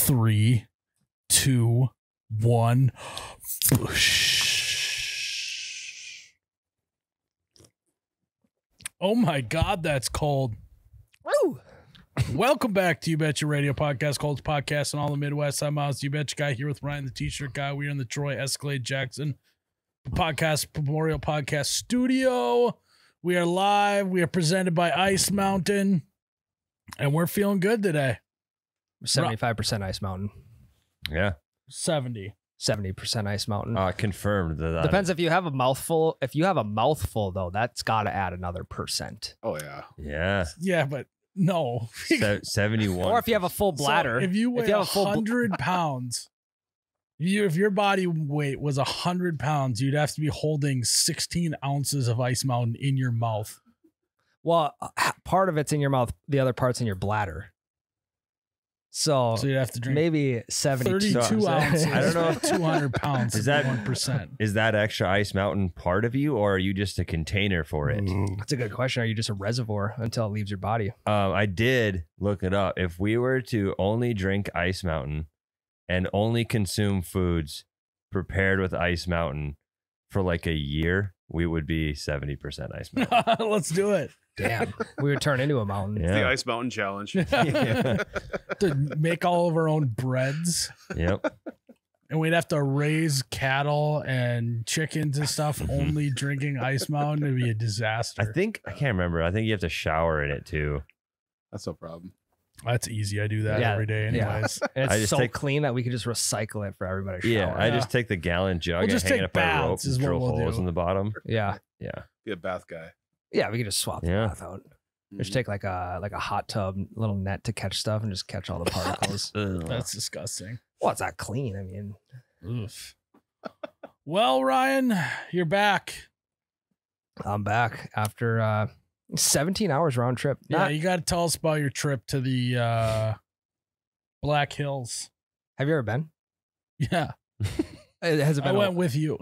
3, 2, 1. Oh my God, that's cold. Woo! Welcome back to You Betcha Radio Podcast, Cold's podcast in all the Midwest. I'm Miles, You Betcha guy, here with Ryan, the T-shirt guy. We are in the Troy Escalade Jackson podcast Memorial Podcast Studio. We are live. We are presented by Ice Mountain, and we're feeling good today. 75% Ice Mountain. Yeah. 70. 70% Ice Mountain. Confirmed that. Depends if you have a mouthful. If you have a mouthful, though, that's got to add another percent. Oh, yeah. Yeah. Yeah, but no. 71. Or if you have a full bladder. So if you weigh have a full 100 pounds, if your body weight was 100 pounds, you'd have to be holding 16 ounces of Ice Mountain in your mouth. Well, part of it's in your mouth. The other part's in your bladder. So you'd have to drink maybe 72 ounces. I don't know if 200 pounds is that 1%. Is that extra Ice Mountain part of you, or are you just a container for it? That's a good question. Are you just a reservoir until it leaves your body? I did look it up. If we were to only drink Ice Mountain and only consume foods prepared with Ice Mountain for like a year, we would be 70% Ice Mountain. Let's do it. Damn, we would turn into a mountain. Yeah. The Ice Mountain Challenge. Yeah. To make all of our own breads. Yep. And we'd have to raise cattle and chickens and stuff only drinking Ice Mountain. It'd be a disaster. I can't remember. I think you have to shower in it too. That's no problem. That's easy. I do that every day anyways. And I it's just so take- clean that we could just recycle it for everybody to Yeah. shower. I just take the gallon jug We'll and just hang it take up on a rope baths is and what drill we'll holes do. in the bottom. Yeah. Yeah. Be a bath guy. Yeah, we could just swap the Yeah. bath out. Just take like a hot tub, little net to catch stuff and just catch all the particles. That's disgusting. Well, it's not clean. I mean, Oof. Well, Ryan, you're back. I'm back after 17 hours round trip. Yeah, you got to tell us about your trip to the Black Hills. Have you ever been? Yeah, Has it been? I went with you.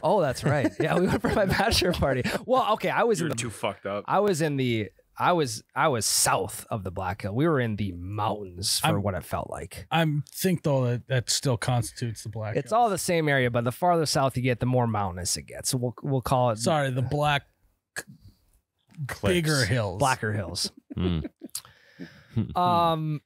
Oh, that's right. Yeah, we went for my bachelor party. Well, okay, I was You're in the too fucked up. I was south of the Black Hill. We were in the mountains for what it felt like. I think though that still constitutes the Black. It's Hills. all the same area, but the farther south you get, the more mountainous it gets. So we'll call it Sorry, the Black bigger hills. Blacker Hills. Mm. The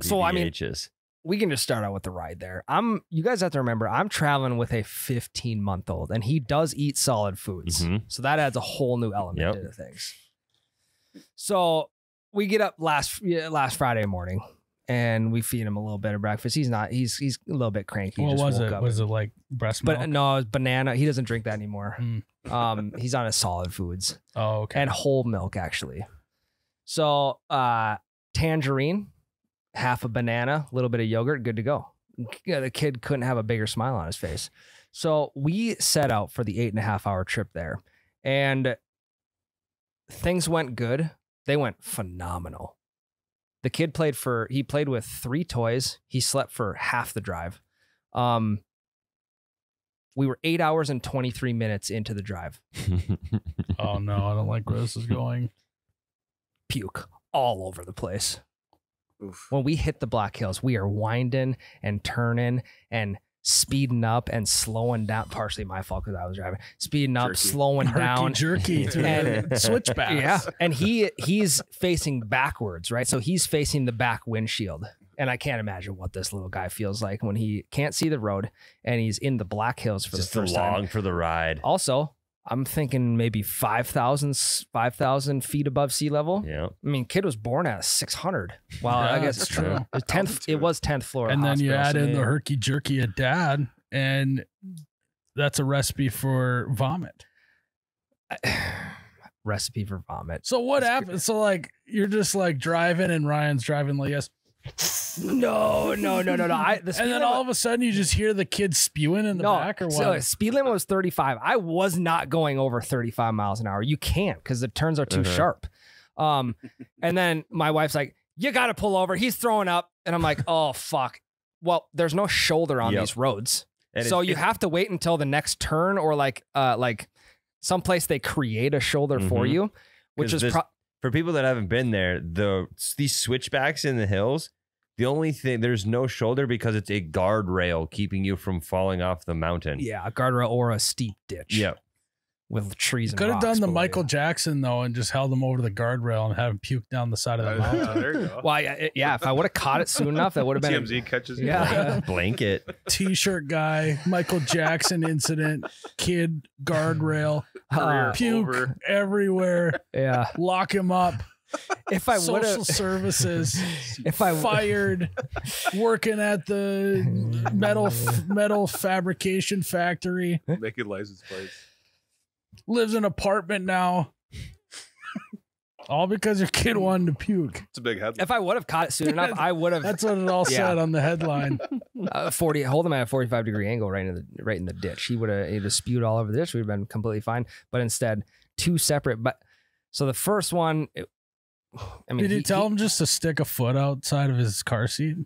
So, I mean- BBHs. We can just start out with the ride there. You guys have to remember, I'm traveling with a 15-month-old, and he does eat solid foods. Mhm. So that adds a whole new element Yep. to things. So we get up last Friday morning, and we feed him a little bit of breakfast. He's a little bit cranky. What Just was woke it? up. Was it like breast milk? But no, it was banana. He doesn't drink that anymore. Mm. He's on his solid foods Oh, okay. and whole milk, actually. So tangerine, half a banana, a little bit of yogurt, good to go. Yeah, the kid couldn't have a bigger smile on his face. So we set out for the 8.5-hour trip there, and things went good. They went phenomenal. The kid played with 3 toys. He slept for half the drive. We were 8 hours and 23 minutes into the drive. Oh no, I don't like where this is going. Puke all over the place. Oof. When we hit the Black Hills, we are winding and turning and speeding up and slowing down. Partially my fault because I was driving. Speeding up, Jerky. slowing down. Jerky to And- the switchbacks. Yeah, and he's facing backwards, right? So he's facing the back windshield, and I can't imagine what this little guy feels like when he can't see the road and he's in the Black Hills for Just the first time. along for the ride. Also, I'm thinking maybe 5,000 feet above sea level. Yeah. I mean, kid was born at 600. Well, Yeah, I guess that's true. It was 10th floor. And then you hospital, add so in the maybe- herky jerky at dad, and that's a recipe for vomit. recipe for vomit. So what happened? So like you're just like driving, and Ryan's driving like yes. No. And then all of a sudden you just hear the kid spewing in the back, or what? So speed limit was 35. I was not going over 35 miles an hour. You can't because the turns are too sharp. And then my wife's like, "You got to pull over. He's throwing up." And I'm like, "Oh fuck." Well, there's no shoulder on these roads, And so you have to wait until the next turn, or like someplace they create a shoulder for you, which is for people that haven't been there, these switchbacks in the hills, The only thing, there's no shoulder because it's a guardrail keeping you from falling off the mountain. Yeah, a guardrail or a steep ditch. Yep. With trees and Could have rocks done the below Michael you. Jackson though, and just held him over to the guardrail and have him puke down the side of the mountain. There you go. Well, yeah, if I would have caught it soon enough, that would have been. TMZ catches you. Yeah. Blanket. T-shirt guy, Michael Jackson incident, kid guardrail, Uh, puke over. everywhere. yeah. Lock him up. If I would Social have, services. if I Fired. Working at the metal fabrication factory. Making license plates. Lives in an apartment now. All because your kid wanted to puke. It's a big headline. if I would have caught it soon enough, I would have That's what it all Yeah. said on the headline. 40 hold him at a 45-degree angle right in the ditch. He'd have spewed all over the ditch. We'd have been completely fine. But instead, two separate. But so the first one, Did you tell him just to stick a foot outside of his car seat?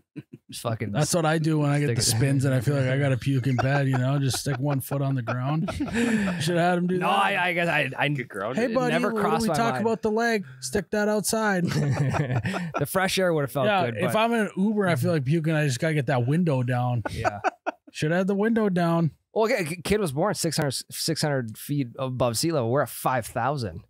fucking That's what I do when I get Stick the it- spins and I feel like I got to puke in bed, just stick one foot on the ground. Should have had him do No, that. I guess I Get grounded. Hey, it buddy, never what do crossed we my talk mind. about the leg? Stick that outside. the fresh air would have felt Yeah, good. if But, I'm in an Uber, I feel like puking. I just got to get that window down. yeah. Should have had the window down. Well, kid was born 600 feet above sea level. We're at 5,000.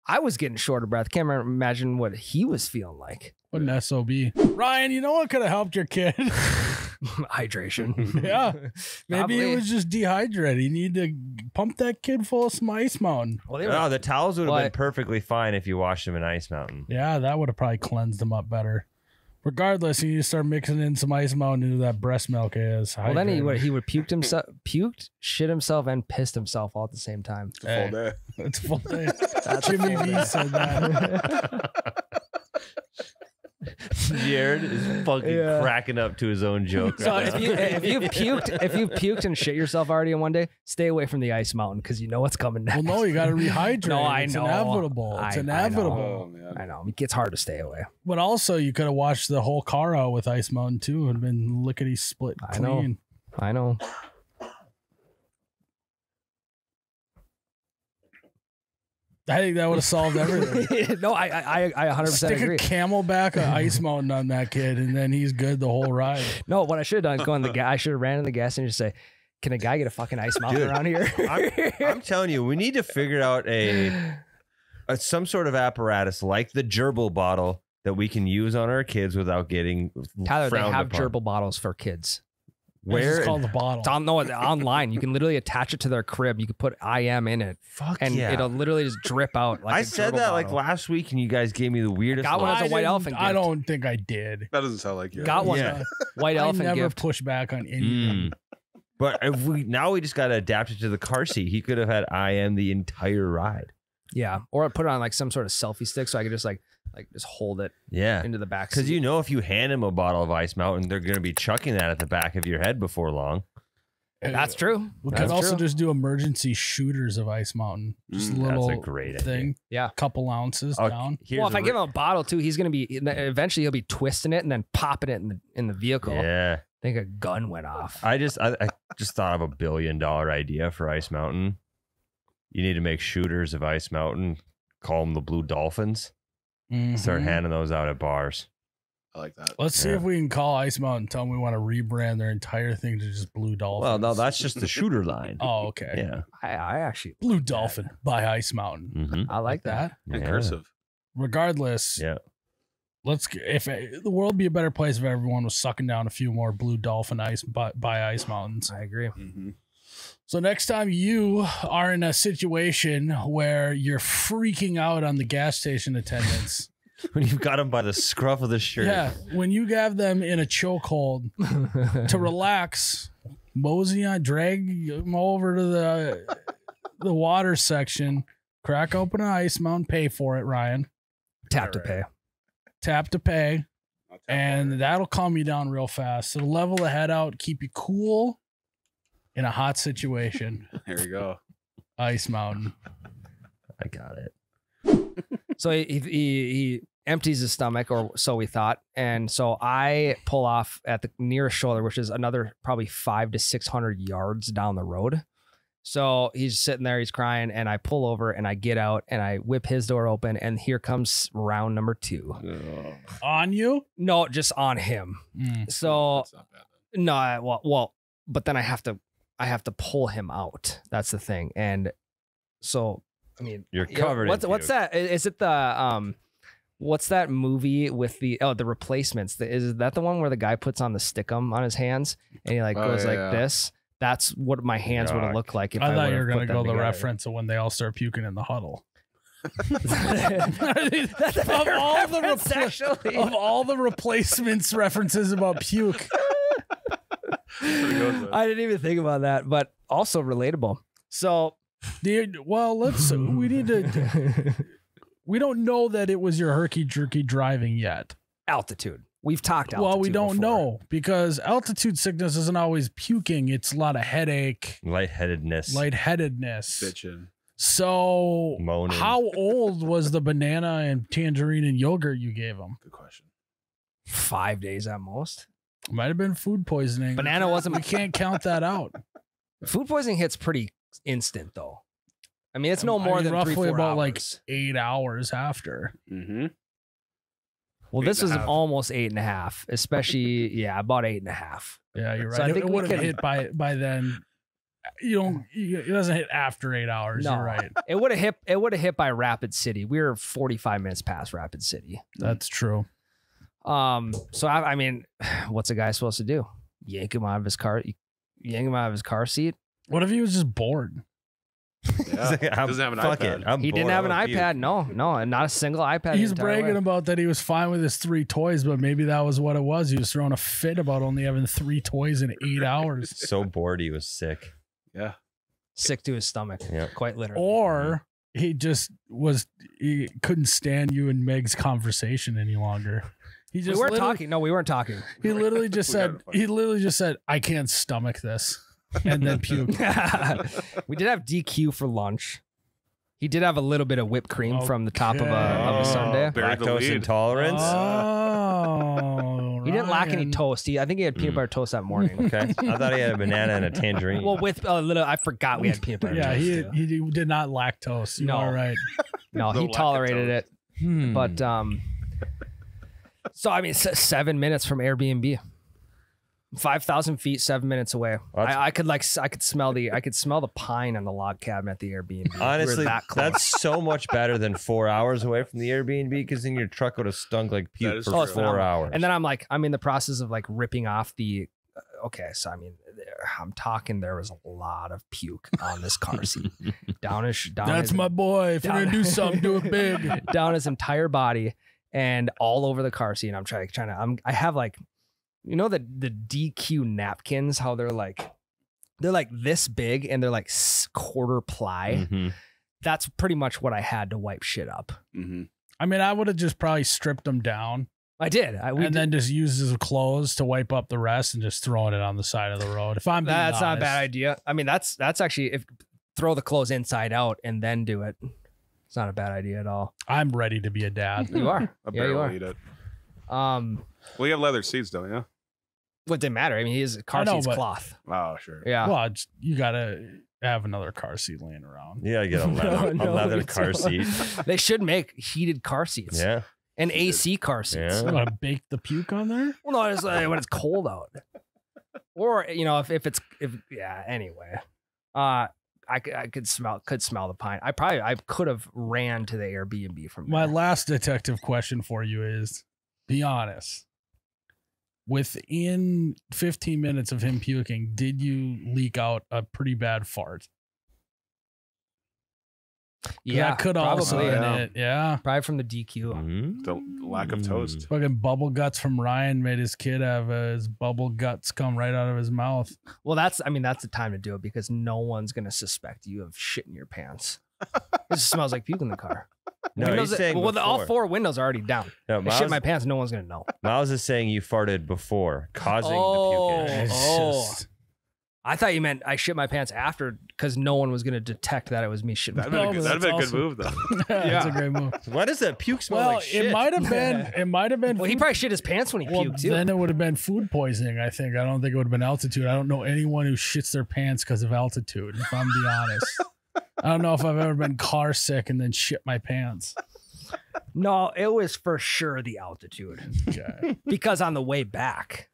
I was getting short of breath. Can't imagine what he was feeling like. What an SOB. Ryan, you know what could have helped your kid? Hydration. Yeah. Maybe Probably. it was just dehydrated. You need to pump that kid full of some Ice Mountain. Well, they were- No, the towels would have been What? perfectly fine if you washed them in Ice Mountain. Yeah, that would have probably cleansed them up better. Regardless, you need to start mixing in some Ice Mountain into that breast milk. Is well, then he would puked, shit himself, and pissed himself all at the same time. It's a full day. It's a full day. That's a Jimmy full V day. said that. Jared is fucking Yeah. cracking up to his own joke. So right if now. you've puked and shit yourself already in one day, stay away from the Ice Mountain because you know what's coming next. Well, no, you got to rehydrate. No, I it's know. inevitable. It's I inevitable. Oh, man. I know it gets hard to stay away. But also, you could have washed the whole car out with Ice Mountain too, and been lickety split I know. clean. I know. I think that would have solved everything. No, I 100% Stick agree. a Camelback of Ice Mountain on that kid, and then he's good the whole ride. No, what I should have done is go in the gas. I should have ran in the gas and just say, "Can a guy get a fucking Ice Mountain Dude, around here?" I'm telling you, we need to figure out some sort of apparatus like the gerbil bottle that we can use on our kids without getting Tyler, they frowned have upon. gerbil bottles for kids. Where Where? it's called the bottle. It's on online. You can literally attach it to their crib. You can put IM in it, Fuck and yeah. it'll literally just drip out. Like I a said gerbil that like bottle. last week, and you guys gave me the weirdest. Got one look. as a white didn't- elephant I gift. don't think I did. That doesn't sound like you. Got one. Yeah. White I elephant never gift. push back on anything. Mm. But if we just got to adapt it to the car seat. He could have had IM the entire ride. Yeah, or I put it on like some sort of selfie stick so I could just like just hold it Yeah. into the back. Because seat. if you hand him a bottle of Ice Mountain, they're going to be chucking that at the back of your head before long. That's true. We That's could also true. just do emergency shooters of Ice Mountain. Just a Mm, little that's a great idea. thing. Yeah. Couple ounces Oh, down. here's Well, if a I give him a bottle too, he's gonna be eventually he'll be twisting it and then popping it in the vehicle. Yeah. I think a gun went off. I just thought of a $1 billion idea for Ice Mountain. You need to make shooters of Ice Mountain. Call them the Blue Dolphins. Start Mhm. handing those out at bars. I like that. Let's see Yeah. if we can call Ice Mountain and tell them we want to rebrand their entire thing to just Blue Dolphins. Well, no, that's just the shooter line. Oh, okay. Yeah. I actually Blue Dolphin by Ice Mountain. Mm-hmm. I like that. And cursive. Regardless, Yeah. if the world would be a better place if everyone was sucking down a few more Blue Dolphin ice by Ice Mountains. I agree. Mm-hmm. So next time you are in a situation where you're freaking out on the gas station attendants, When you've got them by the scruff of the shirt. yeah, when you have them in a chokehold to relax, mosey on, drag them over to the water section, crack open an Ice Mountain, pay for it, Ryan. Tap to pay. Tap to pay, and that'll calm you down real fast. It'll level the head out, keep you cool in a hot situation. Here we go. Ice Mountain. I got it. So he empties his stomach, or so we thought, and so I pull off at the nearest shoulder, which is another probably 500 to 600 yards down the road, So he's sitting there, he's crying, and I pull over and I get out and I whip his door open, and here comes round number 2. On you? No, just on him. So That's not bad then. no, well, but then I have to pull him out. That's the thing. And so I mean, You're covered. What's in puke. that? Is it the what's that movie with the Replacements? Is that the one where the guy puts on the stickum on his hands and he like goes like this? That's what my hands would have looked like if I thought you were would've going to put them go the together. reference of when they all start puking in the huddle. That's a of better all the reference, actually. of all the replacements references about puke. Pretty good, though. I didn't even think about that, but also relatable. So, Well, we need to. We don't know that it was your herky jerky driving yet. altitude. We've talked altitude. Well, we don't before. know because altitude sickness isn't always puking. It's a lot of headache, Lightheadedness. Bitchin'. So, Moaning. how old was the banana and tangerine and yogurt you gave him? Good question. 5 days at most. Might have been food poisoning. Banana wasn't. We can't count that out. Food poisoning hits pretty instant, though. I mean, it's no more than roughly 3-4 about hours. like 8 hours after. Mm-hmm. Well, this was 8.5. almost 8.5, especially about 8.5. Yeah, you're right. So I think it we would have can- hit by then. It doesn't hit after 8 hours. No. You're right. It would have hit. It would have hit by Rapid City. We were 45 minutes past Rapid City. That's true. So I mean, what's a guy supposed to do? Yank him out of his car. Yank him out of his car seat. What if he was just bored? Yeah. I'm- Doesn't have an fuck iPad. it. I'm He didn't bored. have an I want puke. iPad. No, and not a single iPad. He's the entire bragging way. about that he was fine with his 3 toys, but maybe that was what it was. He was throwing a fit about only having 3 toys in 8 hours. So bored he was sick. Yeah. sick to his stomach. Yeah. Quite literally. Or he couldn't stand you and Meg's conversation any longer. He we just weren't literally- talking. No, we weren't talking. He literally just We said, gotta fight. I can't stomach this. And then puke. We did have DQ for lunch. He did have a little bit of whipped cream from the top of a sundae. Buried the Lactose lead. intolerance. Oh, He didn't lack any Ryan. toast. I think he had peanut butter toast that morning. Okay. I thought he had a banana and a tangerine. Well, with a little, I forgot we had peanut butter Yeah, toast. he too. did not lactose. You're No. all right. No, No he lack of tolerated it. Hmm. But so I mean, 7 minutes from Airbnb, 5,000 feet, 7 minutes away. Well, that's- I could smell the pine on the log cabin at the Airbnb. honestly, we were that close. that's so much better than 4 hours away from the Airbnb because then your truck would have stunk like That puke is for true. Oh, it's 4 phenomenal. hours. And then I'm in the process of like ripping off the. Okay, so I mean, I'm talking. There was a lot of puke on this car seat. down That's his, my boy. If you're down- gonna do something, do it big. down his entire body and all over the car seat. And I'm trying to. I have like, you know, the DQ napkins. How they're like this big and they're like quarter ply. Mhm. That's pretty much what I had to wipe shit up. Mm-hmm. I mean, I would have just probably stripped them down I did. then just used his clothes to wipe up the rest and just throwing it on the side of the road. If I'm being That's not a bad honest. idea. I mean, that's actually if throw the clothes inside out and then do it. It's not a bad idea at all. I'm ready to be a dad. You are. I Yeah, barely you are. eat it. Well, Well, you have leather seats, don't you? it didn't matter. I mean, his car I know, seat's but- cloth. Oh, sure. Yeah. Well, you gotta have another car seat laying around. You gotta get a leather, No, a leather it's car not. seat. They should make heated car seats. Yeah. And AC car seats. Yeah. I'm gonna bake the puke on there. Well, no, it's when it's cold out. Or, you know, anyway. I could smell the pine. I could have ran to the Airbnb from My there. last detective question for you is: be honest. Within 15 minutes of him puking, did you leak out a pretty bad fart? 'Cause Yeah, that could also probably. been yeah. it. Yeah. Probably from the DQ. Mm. The lack of toast. Fucking bubble guts from Ryan made his kid have his bubble guts come right out of his mouth. Well, that's the time to do it because no one's gonna suspect you of shit in your pants. It just smells like puke in the car. No, Windows, he's saying all before. 4 windows are already down. No, If shit in my pants, no one's gonna know. Miles is saying you farted before, causing Oh. the puking. It's Oh. just- I thought you meant I shit my pants after because no one was going to detect that it was me shitting. That'd my been pants. a good move, though. That's a great move. Why does that puke smell Well, like shit? it might have been. Well, he probably shit his pants when he Well, puked too. then it would have been food poisoning, I think. I don't think it would have been altitude. I don't know anyone who shits their pants because of altitude, if I'm being honest. I don't know if I've ever been car sick and then shit my pants. No, it was for sure the altitude. Okay. Because on the way back,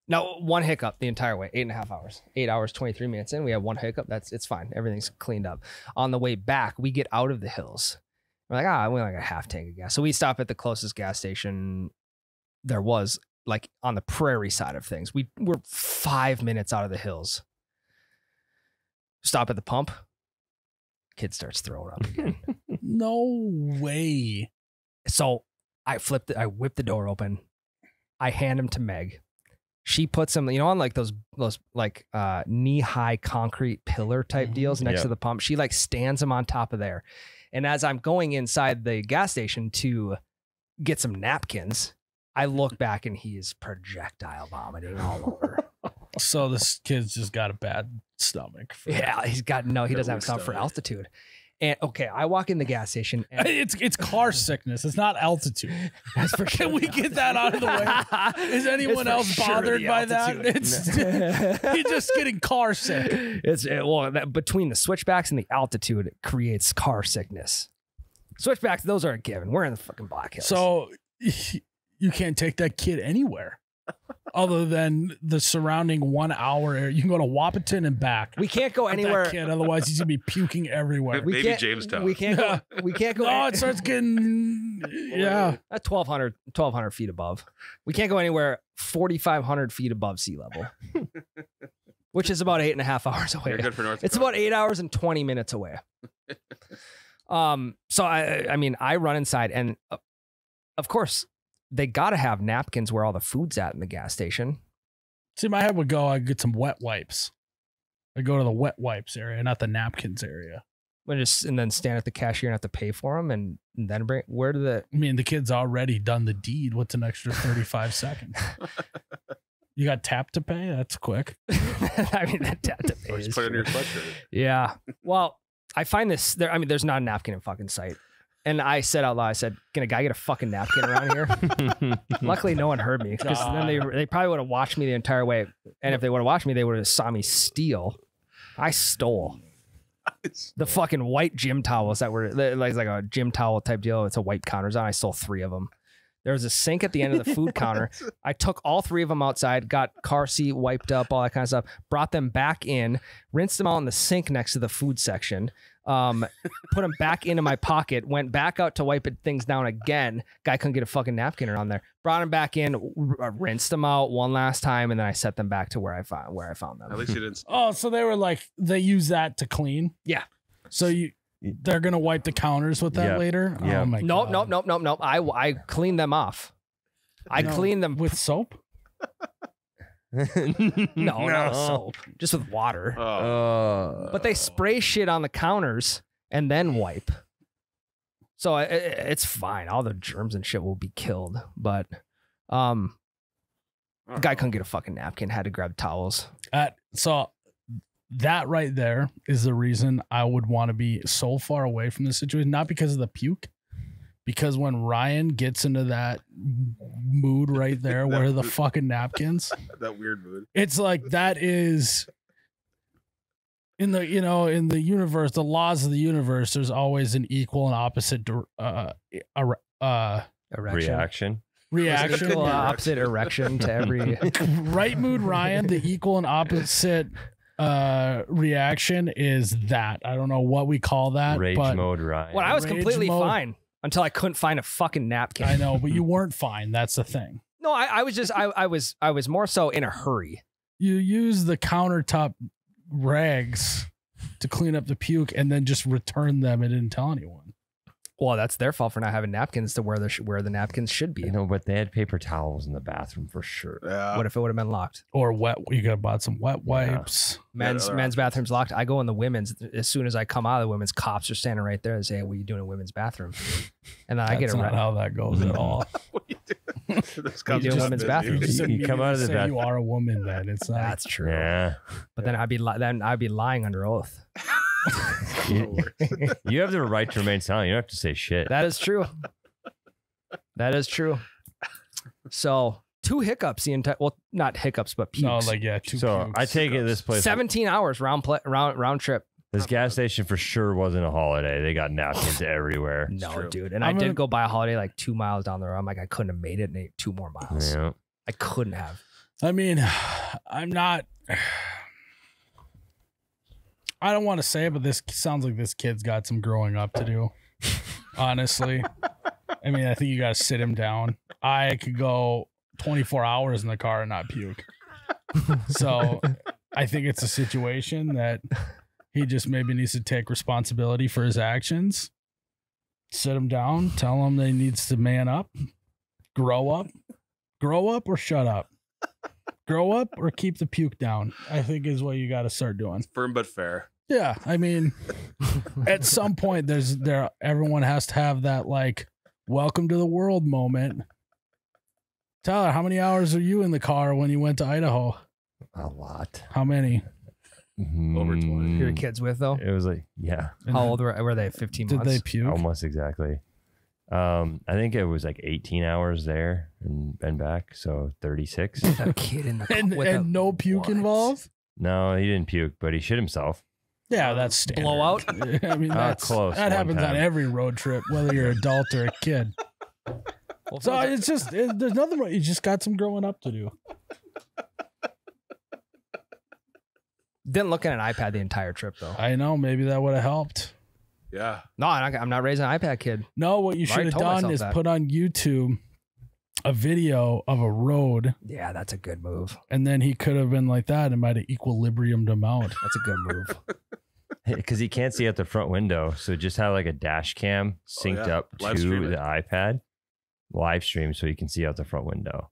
no, one hiccup the entire way, 8.5 hours, 8 hours, 23 minutes in. We have one hiccup. It's fine. Everything's cleaned up. On the way back, we get out of the hills. We're like, we only got a half tank of gas. So we stop at the closest gas station there was, like on the prairie side of things. We're 5 minutes out of the hills. Stop at the pump. Kid starts throwing up again. No way. So I whip the door open. I hand him to Meg. She puts him, on like those like knee-high concrete pillar type deals next to the pump. She like stands him on top of there. And as I'm going inside the gas station to get some napkins, I look back and he is projectile vomiting all over. So this kid's just got a bad stomach. Yeah, he doesn't have a stomach for altitude. And okay, I walk in the gas station. And It's car sickness. It's not altitude. that's for sure. Can we get that out of the way? Is anyone else bothered by that? You're just getting car sick. Between the switchbacks and the altitude, it creates car sickness. Switchbacks, those are a given. We're in the fucking Black Hills. So you can't take that kid anywhere other than the surrounding 1 hour area. You can go to Wapaton and back. we can't go anywhere. That kid, otherwise he's gonna be puking everywhere. Maybe Jamestown. We can't go. We can't go. No, it starts getting That's 1,200 feet above. We can't go anywhere 4,500 feet above sea level, which is about 8.5 hours away. You're good for North It's Dakota. about 8 hours and 20 minutes away. So I run inside, and of course they got to have napkins where all the food's at in the gas station. See, my head would go, I'd get some wet wipes. I go to the wet wipes area, not the napkins area. And then stand at the cashier and have to pay for them, and then bring I mean, the kid's already done the deed. What's an extra 35 seconds? You got tap to pay? That's quick. I mean, that tap to pay Or is just put it in true. your sweatshirt. Yeah. Well, I find this there. I mean, there's not a napkin in fucking sight. And I said out loud, can a guy get a fucking napkin around here? Luckily, no one heard me, because then they probably would have watched me the entire way. And if they would have watched me, they would have saw me steal. I stole the fucking white gym towels that were like a gym towel type deal. It's a white counters on. I stole 3 of them. There was a sink at the end of the food counter. I took all 3 of them outside, got car seat wiped up, all that kind of stuff, brought them back in, rinsed them out in the sink next to the food section, put them back into my pocket, went back out to wipe things down again. Guy couldn't get a fucking napkin around there. Brought them back in, rinsed them out one last time, and then I set them back to where I found them. At least you didn't. Oh, so they use that to clean? Yeah. So they're going to wipe the counters with that later? Yeah. Oh my God. Nope. I cleaned them off. I cleaned them with soap? No, not with soap, just with water. But they spray shit on the counters and then wipe. So it's fine. All the germs and shit will be killed. But the guy couldn't get a fucking napkin, had to grab towels. So that right there is the reason I would want to be so far away from this situation. Not because of the puke, because when Ryan gets into that mood right there, where the fucking napkins, that weird mood. It's like that is in the universe, the laws of the universe. There's always an equal and opposite Erection. reaction. Equal opposite erection to every Right mood, Ryan. The equal and opposite reaction is that. I don't know what we call that. Rage but mode, Ryan. Well, I was Rage completely mode. fine until I couldn't find a fucking napkin. I know, but you weren't fine. That's the thing. No, I was more so in a hurry. You use the countertop rags to clean up the puke and then just return them and didn't tell anyone. Well, that's their fault for not having napkins to where the napkins should be. You know, but they had paper towels in the bathroom for sure. Yeah. What if it would have been locked? Or wet. You could have bought some wet wipes. Men's bathroom's locked. I go in the women's. As soon as I come out of the women's, cops are standing right there and say, "Hey, what are you doing in the women's bathroom?" And then I get That's not how that goes at all. What are you doing? This You do comes women's up, bathroom. You just You come out of the say bathroom. you are a woman. Then it's not. That's true. Yeah. But then I'd be lying under oath. You have the right to remain silent. You don't have to say shit. That is true. That is true. So 2 hiccups the entire. Well, not hiccups, but pukes. No, like yeah. Two So pukes. I take it this place, 17 hours round trip. this gas station for sure wasn't a holiday. They got napkins everywhere. No, true. dude. And I'm I gonna- did go buy a holiday like 2 miles down the road. I'm like, I couldn't have made it in 2 more miles. Yeah. I couldn't have. I mean, I'm not. I don't want to say it, but this sounds like this kid's got some growing up to do. Honestly, I mean, I think you got to sit him down. I could go 24 hours in the car and not puke. So I think it's a situation that he just maybe needs to take responsibility for his actions. Sit him down, tell him that he needs to man up, grow up or shut up. Grow up or keep the puke down, I think is what you got to start doing. Firm but fair. Yeah, I mean, at some point, everyone has to have that like welcome to the world moment. Tyler, how many hours are you in the car when you went to Idaho? A lot. How many? Over 20. Your kids with though? It was like, yeah, How old were they? 15 Did months? they puke? almost exactly. I think it was like 18 hours there and back. So 36. A kid in the And with a- no puke what? involved? No, he didn't puke, but he shit himself. Yeah, that's standard. Blowout? I mean, that's close that one happens on time. every road trip, whether you're an adult or a kid. Well, So it's just there's nothing wrong. You just got some growing up to do. didn't look at an iPad the entire trip though. I know. Maybe that would have helped. Yeah. No, I'm not raising an iPad kid. No, what you I already should have told done myself is that. put on YouTube a video of a road, Yeah, that's a good move. and then he could have been like that and might have equilibriumed him out. That's a good move. Because he can't see out the front window. So just have like a dash cam synced yeah. up Live to stream it. the iPad, live stream so you can see out the front window.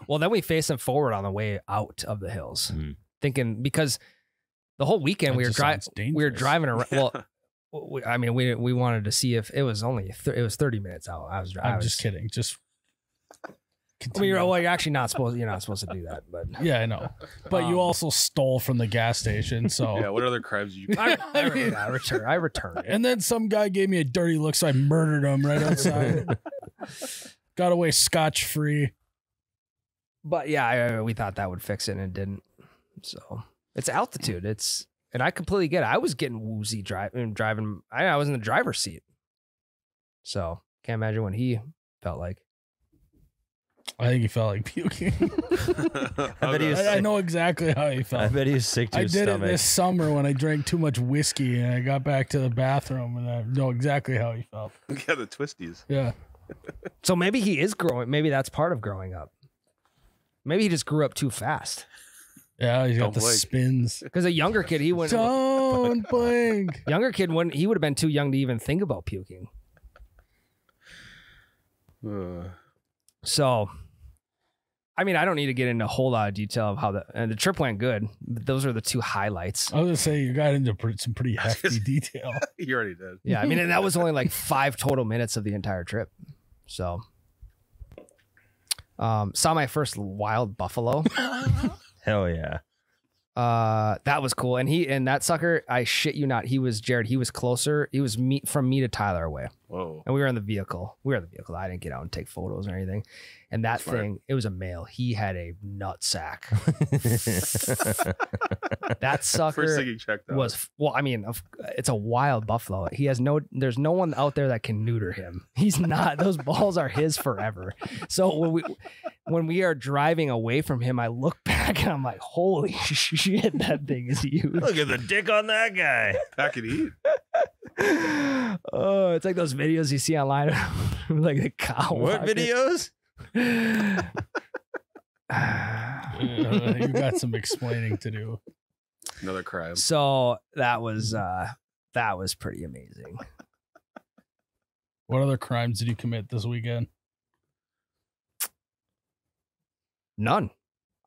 Well, then we face him forward on the way out of the hills, Mhm. thinking because the whole weekend That we were just sounds dangerous. driving around. Well, we wanted to see if it was only it was 30 minutes out. I'm just kidding. Just. I mean, continue. you're actually not supposed. You're not supposed to do that, but Yeah, I know. But you Um, also stole from the gas station, so. Yeah. What other crimes did you? I returned it. And then some guy gave me a dirty look, so I murdered him right outside. Got away scotch free. But yeah, we thought that would fix it, and it didn't. So it's altitude. And I completely get it. I was getting woozy driving. I was in the driver's seat, so can't imagine what he felt like. I think he felt like puking. I bet he was I know exactly how he I felt. bet he was sick to I his did stomach. it this summer when I drank too much whiskey and I got back to the bathroom and I know exactly how he felt. Yeah, the twisties. Yeah. So maybe he is growing. Maybe that's part of growing up. Maybe he just grew up too fast. Yeah, he's got Don't the blink. spins. Because a younger kid, he wouldn't. Don't blink. Younger kid, he would have been too young to even think about puking. So, I mean, I don't need to get into a whole lot of detail of how the trip went good. But those are the 2 highlights. I was gonna say you got into some pretty hefty detail. You already did. Yeah, I mean, and that was only like 5 total minutes of the entire trip. So, saw my first wild buffalo. Hell yeah. That was cool. And that sucker, I shit you not, he was Jerrod. He was closer. He was from me to Tyler away. Whoa. And we were in the vehicle. I didn't get out and take photos or anything. And that Smart. thing, it was a male. He had a nut sack. That sucker First thing you checked out. was, well, I mean, it's a wild buffalo. There's no one out there that can neuter him. He's not, those balls are his forever. So when we are driving away from him, I look back and I'm like, holy shit, that thing is huge. Look at the dick on that guy. Pack and eat. Oh, it's like those videos you see online, like the cow. What walking. videos? You got some explaining to do. Another crime. So that was pretty amazing. What other crimes did you commit this weekend? None.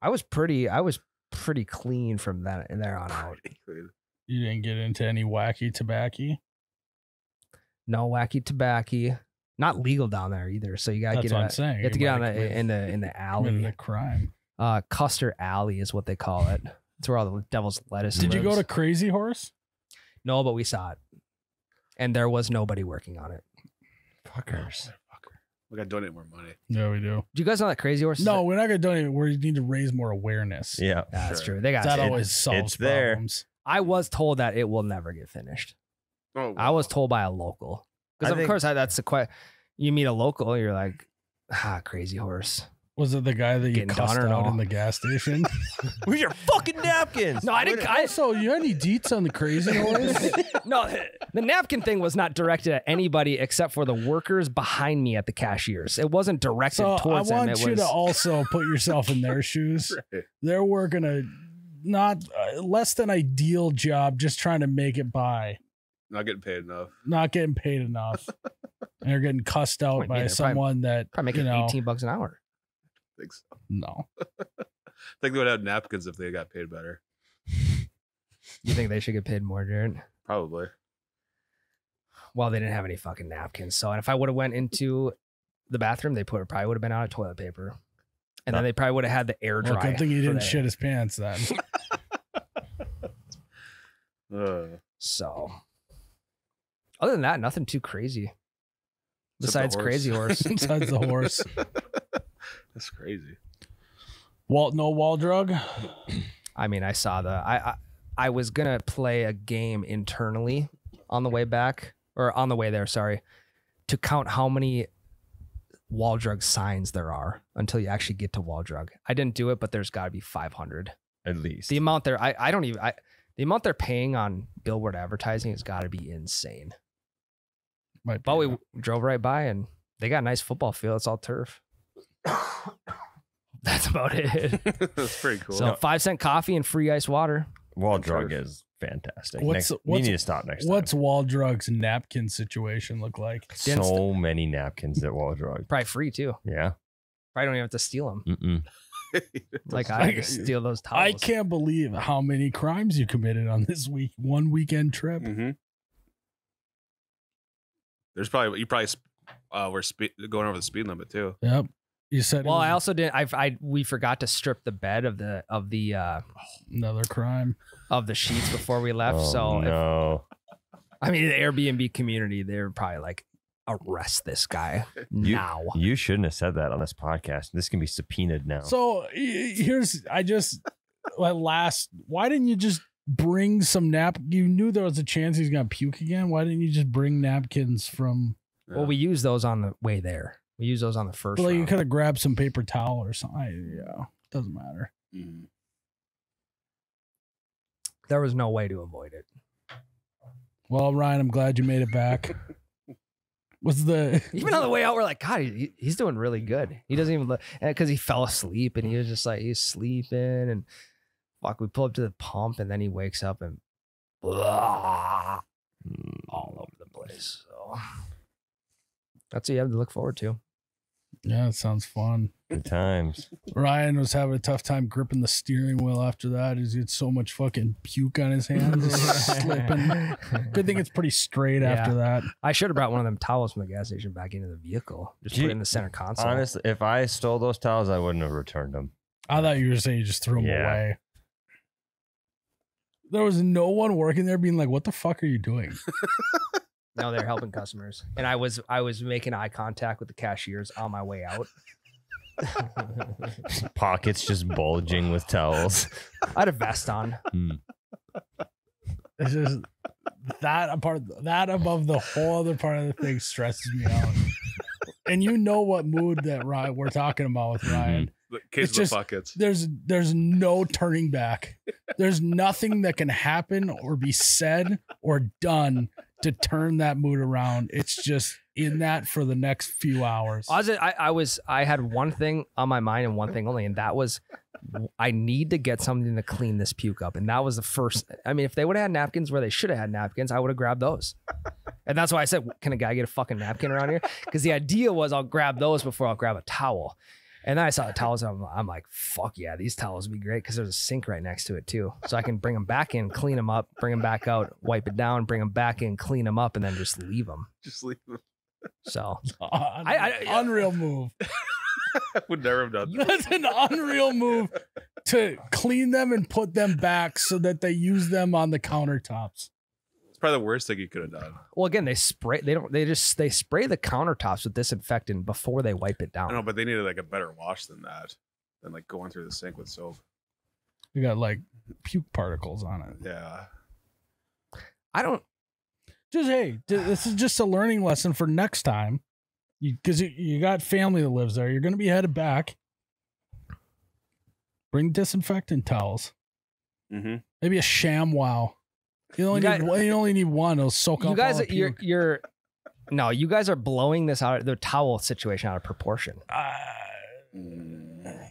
I was pretty clean from that and there on out. You didn't get into any wacky tobacco? No wacky tobacco. Not legal down there either. So you gotta That's get what I'm out. saying. You have to get on in the committed alley. a crime. Custer Alley is what they call it. It's where all the devil's lettuce. Did you go lives. to Crazy Horse? No, but we saw it, and there was nobody working on it. Fuckers. We gotta donate more money. Yeah, we do. Do you guys know that Crazy Horse? No, we're not gonna donate. We need to raise more awareness. Yeah. That's Sure. true. They got. That it. always solves it's there. problems. I was told that it will never get finished. Oh, I was told by a local because I of think- course that's the question. You meet a local, you're like, Crazy Horse. Was it the guy that you Getting cussed done or out no? in the gas station? Where's your fucking napkins? No, I didn't. Also, you had any deets on the Crazy Horse? No, the napkin thing was not directed at anybody except for the workers behind me at the cashiers. It wasn't directed So I towards them. want It you was to also put yourself in their shoes. Right. They're working a not less than ideal job, just trying to make it by, Not getting paid enough. not getting paid enough, and they're getting cussed out Wait, by they're someone that probably making $18 an hour. I think so. No, I think they would have napkins if they got paid better. You think they should get paid more, Jerrod? Probably. Well, they didn't have any fucking napkins. So, and if I would have went into the bathroom, they probably would have been out of toilet paper, and then they probably would have had the air well, dry. good thing he for didn't the- shit his pants then. So, other than that, nothing too crazy. Except Besides the horse. Crazy Horse. Besides the horse, That's crazy. no Wal Drug. I mean, I saw I was gonna play a game internally on the way back or on the way there, sorry, to count how many Wal Drug signs there are until you actually get to Wal Drug. I didn't do it, but there's got to be 500. At least. The amount there, I don't even. The amount they're paying on billboard advertising has got to be insane. Might be, But we drove right by and they got a nice football field. It's all turf. That's about it. That's pretty cool. So 5-cent coffee and free ice water. Wal Drug is fantastic. What's- you what's- need to stop next What's time. Wal Drug's napkin situation look like? So many napkins at Wal Drug. Probably free too. Yeah. Probably don't even have to steal them. Mm-mm. Like I had to steal those towels. I can't believe how many crimes you committed on this one weekend trip. Mm-hmm. There's probably you probably were going over the speed limit too. Yep. You said Well, it was I also didn't. We forgot to strip the bed of the another crime. of the sheets before we left. Oh, so no. I mean, the Airbnb community, they're probably like, arrest this guy now. You shouldn't have said that on this podcast. This can be subpoenaed now. So why didn't you just bring some you knew there was a chance he's gonna puke again. Why didn't you just bring napkins from? Well, we used those on the way there. We used those on the first. Well, you round. could have grabbed some paper towel or something. Yeah, doesn't matter. Mhm. There was no way to avoid it. Well, Ryan, I'm glad you made it back. Even on the way out, we're like, God, he's doing really good. He doesn't even look, because he fell asleep and he was just like, he's sleeping and fuck. We pull up to the pump and then he wakes up and blah, all over the place. So that's what you have to look forward to. Yeah, it sounds fun. Good times. Ryan was having a tough time gripping the steering wheel after that. He had so much fucking puke on his hands, slipping. Good thing it's pretty straight after that. I should have brought one of them towels from the gas station back into the vehicle. Just put it in the center console. Honestly, if I stole those towels, I wouldn't have returned them. I thought you were saying you just threw them Yeah. away. There was no one working there being like, what the fuck are you doing? No, they're helping customers. And I was making eye contact with the cashiers on my way out. Pockets just bulging with towels. I had a vest on. It's just that above the whole other part of the thing stresses me out. And you know what mood that Ryan we're talking about with Ryan. The case It's of just- the buckets. There's no turning back. There's nothing that can happen or be said or done to turn that mood around. It's just in that for the next few hours. I had one thing on my mind and one thing only, and that was I need to get something to clean this puke up. And that was the first. I mean, if they would have had napkins where they should have had napkins, I would have grabbed those. And that's why I said, can a guy get a fucking napkin around here? Because the idea was I'll grab those before I'll grab a towel. And then I saw the towels. And I'm like, fuck yeah, these towels would be great because there's a sink right next to it too. So I can bring them back in, clean them up, bring them back out, wipe it down, bring them back in, clean them up, and then just leave them. Just leave them. So unreal move. I would never have done that. That's an unreal move to clean them and put them back so that they use them on the countertops. It's probably the worst thing you could have done. well, again, they spray the countertops with disinfectant before they wipe it I down. know, but they needed like a better wash than that. Than like going through the sink with soap. You got like puke particles on it. Yeah. I don't. This is just a learning lesson for next time. Because you got family that lives there. You're going to be headed back. Bring disinfectant towels. Mm-hmm. Maybe a ShamWow. You only need one. It'll soak up You guys, all the puke. you guys are blowing this out, the towel situation out of proportion.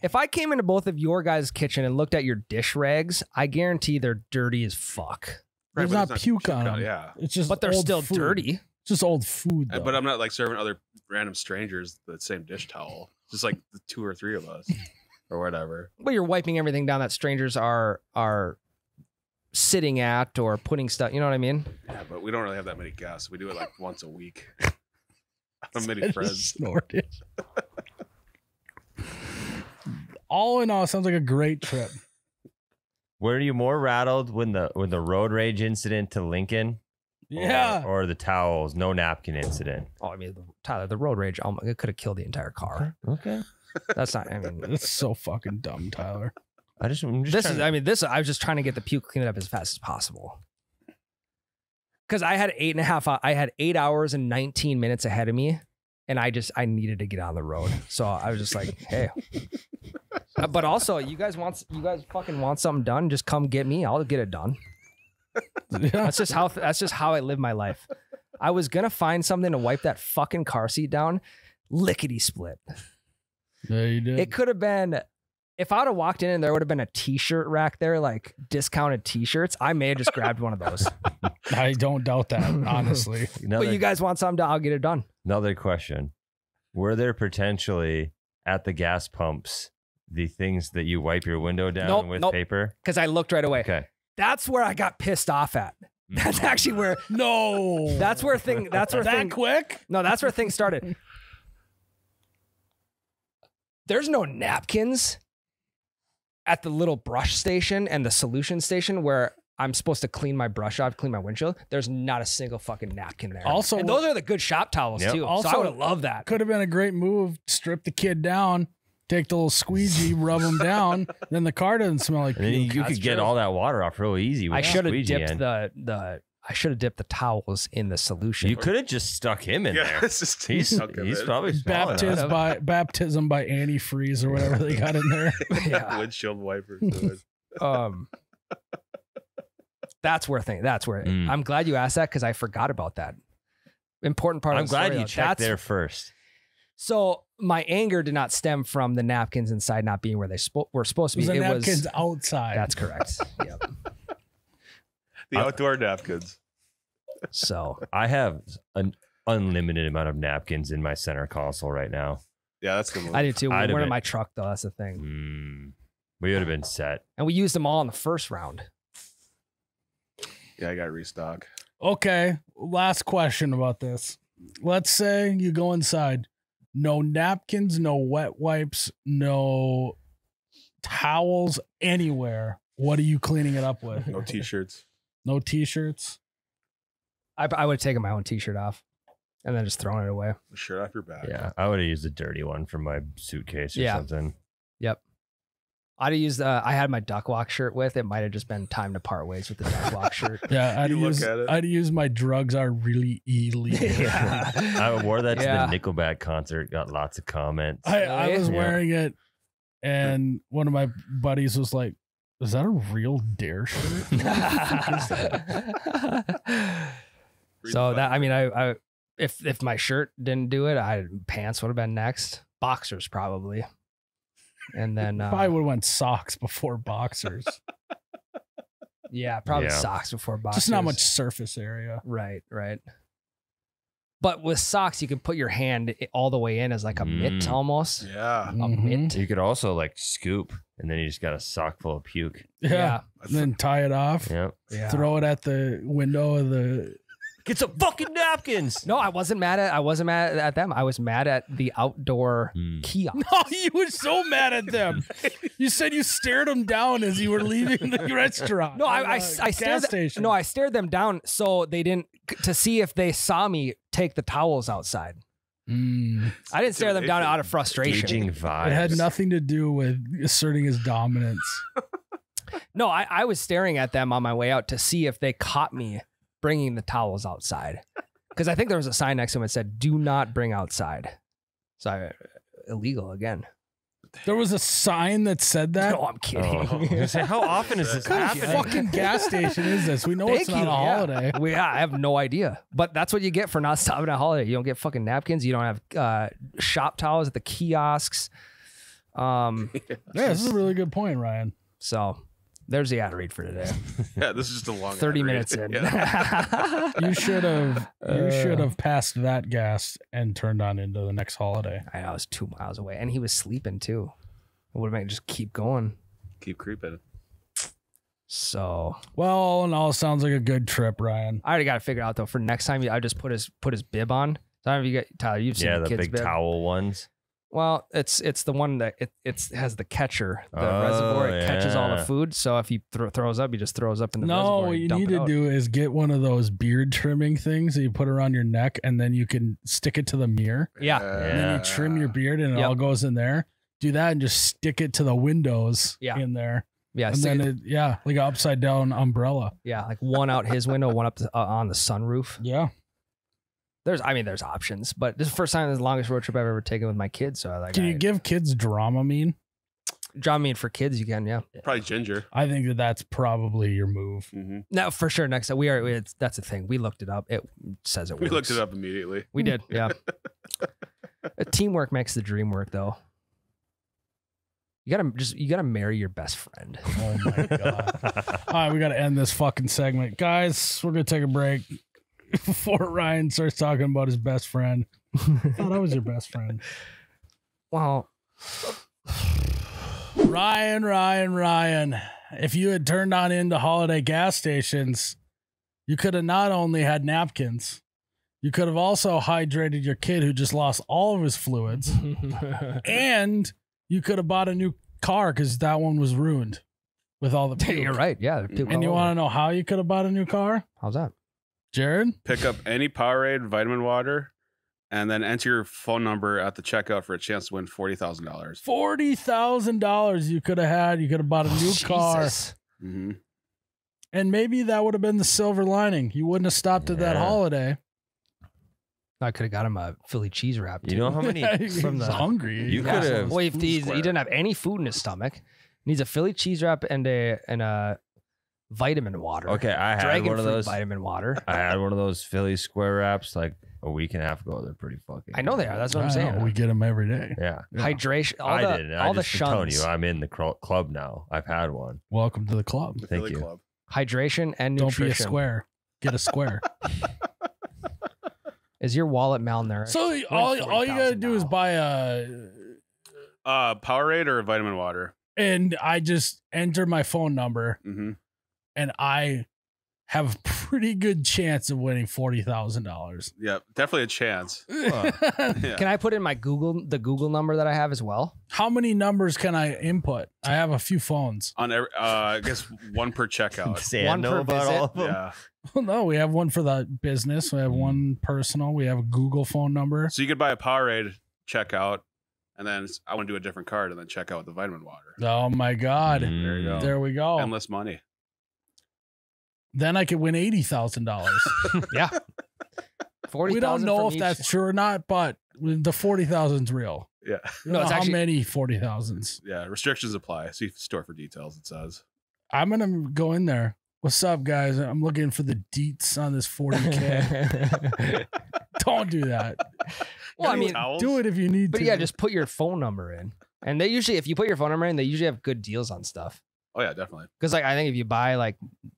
If I came into both of your guys' kitchen and looked at your dish rags, I guarantee they're dirty as fuck. There's but not it's puke on them. Yeah. It's just But they're old still food. dirty. It's just old food, though. But I'm not like serving other random strangers the same dish towel. Just like the 2 or 3 of us or whatever. But you're wiping everything down that strangers are sitting at or putting stuff. You know what I mean? Yeah, but we don't really have that many guests. We do it like once a week. How many I friends? just snorted. All in all, sounds like a great trip. Were you more rattled when the road rage incident to Lincoln? Yeah. Or the towels, no napkin incident? Oh, I mean, Tyler, the road rage, it could have killed the entire car. Okay. That's not. I mean, That's so fucking dumb, Tyler. I'm just this trying is. to- I mean, this. I was just trying to get the puke cleaned up as fast as possible. Because I had 8 hours and 19 minutes ahead of me, and I needed to get on the road. So I was just like, hey. But also, you guys fucking want something done? Just come get me. I'll get it done. Yeah. That's just how I live my life. I was gonna find something to wipe that fucking car seat down, lickety split. Yeah, you did. It could have been, if I would have walked in and there would have been a t-shirt rack there, like discounted t-shirts, I may have just grabbed one of those. I don't doubt that, honestly. But you guys want something, I'll get it done. Another question. Were there potentially at the gas pumps the things that you wipe your window down with Nope. paper? Because I looked right away. Okay. That's where I got pissed off at. That's actually where No. that's where quick? No, that's where things started. There's no napkins at the little brush station and the solution station where I'm supposed to clean my brush off, clean my windshield. There's not a single fucking napkin there. Also, and those are the good shop towels Yep. too. Also, so I would have loved that. could have been a great move. Strip the kid down, take the little squeegee, rub him down, then the car doesn't smell like And then puke. you That's could get true. all that water off real easy. With I should have squeegee dipped in. I should have dipped the towels in the solution. You could have just stuck him in Yeah, there. it's just He's probably small enough. Baptism by antifreeze or whatever they got in there. Yeah. windshield wipers. That's where Mm. I'm glad you asked that because I forgot about that. Important part I'm of the glad story, you though. checked there first. So my anger did not stem from the napkins inside not being where they were supposed to be. The It napkins was outside. that's correct. Yep. The outdoor napkins. So I have an unlimited amount of napkins in my center console right now. Yeah, that's the move. I do too. I'd have We're in been- my truck though. That's the thing. We would have been set. And we used them all in the first round. Yeah, I got restock. Okay, last question about this. Let's say you go inside. No napkins, no wet wipes, no towels anywhere. What are you cleaning it up with? No t-shirts. No t-shirts? I would have taken my own t-shirt off and then just thrown it away. Shirt off your back. Yeah, I would have used a dirty one from my suitcase or Yeah. something. Yep. I'd have used I had my duck walk shirt with. It might have just been time to part ways with the duck walk shirt. Yeah, You look at it. I'd use my drugs are really illegal. Yeah. I wore that to Yeah. the Nickelback concert. Got lots of comments. I was Yeah. wearing it, and one of my buddies was like, "Is that a real Dare shirt?" So that, I mean, I if my shirt didn't do it, pants would have been next. Boxers probably. And then Probably would have went socks before boxers. yeah, probably Yeah. socks before boxers. Just not much surface area. Right. But with socks, you can put your hand all the way in as like a mitt almost. Yeah. A Mhm. mitt. You could also like scoop, and then you just got a sock full of puke. Yeah. And then tie it off. Yep. Yeah. Throw it at the window of the Get some fucking napkins. No, I wasn't mad at them. I was mad at the outdoor kiosk. No, you were so mad at them. You said you stared them down as you were leaving the restaurant. No, I gas stared station. No, I stared them down so they didn't to see if they saw me take the towels outside. I didn't stare them down out of frustration. Gauging vibes. It had nothing to do with asserting his dominance. No, I was staring at them on my way out to see if they caught me bringing the towels outside. Because I think there was a sign next to them that said, "Do not bring outside." So illegal again. There was a sign that said that. No, I'm kidding. Oh. I was gonna say, how often is this What kind of happening? fucking gas station is this? We know Thank it's not you, a holiday. I have no idea. But that's what you get for not stopping at a holiday. You don't get fucking napkins. You don't have shop towels at the kiosks. Yeah, this is a really good point, Ryan. So there's the ad read for today. Yeah, this is just a long 30 ad read. minutes in. Yeah. You should have passed that gas and turned on into the next holiday. I was 2 miles away, and he was sleeping too. It would have made just keep going. Keep creeping. So Well, all in all, sounds like a good trip, Ryan. I already got it figured out though. For next time, I just put his bib on. So I don't know if you get Tyler. You've seen Yeah, the the kids' big bib. towel ones. Well, it's the one that it has the catcher, the Oh, reservoir. It catches all the yeah. food. So if he throws up, he just throws up in the No, reservoir. what and you dump need it to out. do is get one of those beard trimming things that you put around your neck, and then you can stick it to the mirror. Yeah. And then you trim your beard, and it Yep. all goes in there. Do that and just stick it to the windows Yeah. in there. Yeah, And stick then it- like an upside down umbrella. yeah, like one out his window, one up on the sunroof. Yeah. There's options, but this is the first time, this is the longest road trip I've ever taken with my kids. So Can you give kids Dramamine? Dramamine for kids? You can, yeah. Probably ginger. I think that's probably your move. Mm-hmm. No, for sure. Next time that's the thing. We looked it up. It says it We works. looked it up immediately. We did, yeah. Teamwork makes the dream work, though. You gotta marry your best friend. Oh my God. All right, we got to end this fucking segment. Guys, we're going to take a break before Ryan starts talking about his best friend. I thought I was your best friend. Well, Ryan. If you had turned on into holiday gas stations, you could have not only had napkins, you could have also hydrated your kid who just lost all of his fluids, and you could have bought a new car because that one was ruined with all the puke. you're right. Yeah. And you want to know how you could have bought a new car? How's that? Jerrod? Pick up any Powerade vitamin water and then enter your phone number at the checkout for a chance to win $40,000. $40,000 you could have had. You could have bought a new car. Jesus. Mm-hmm. And maybe that would have been the silver lining. You wouldn't have stopped at that Yeah. holiday. I could have got him a Philly cheese wrap. You know how many? He's from the- hungry. You Yeah. could have. Well, if Food he square. didn't have any food in his stomach, needs a Philly cheese wrap and a vitamin water. Okay, I had Dragon one of fruit those. vitamin water. I had one of those Philly square wraps like a week and a half ago. They're pretty fucking. I know they are. That's what I'm I saying. know, we get them every day. Yeah. Hydration. All I the, didn't. all I the just telling you, shuns. I'm in the club now. I've had one. Welcome to the club. The Thank Philly you. Club. Hydration and Don't nutrition. be a square. Get a square. Is your wallet malnourished? So all you gotta do is now. buy a, Powerade or vitamin water. and I just enter my phone number, Mm-hmm. and I have a pretty good chance of winning $40,000. Yeah, definitely a chance. Yeah. Can I put in my the Google number that I have as well? How many numbers can I input? I have a few phones. On every, I guess one per checkout. Sam One know per about visit. all of them. Yeah. Well, no, we have one for the business. We have one personal. We have a Google phone number. So you could buy a Powerade checkout, and then I want to do a different card, and then check out with the vitamin water. Oh my God. There you go. There we go. Endless money. Then I could win $80,000. Yeah. 40. We don't know if that's true or not, but the 40,000 is real. Yeah. We No, don't it's know actually- how many 40,000s. Yeah. Restrictions apply. See store for details, it says. I'm gonna go in there. What's up, guys? I'm looking for the deets on this 40K. Don't do that. Well, I Any mean, towels? Do it if you need but to. yeah, just put your phone number in. And they usually, if you put your phone number in, they usually have good deals on stuff. Oh yeah, definitely. Because like I think if you buy like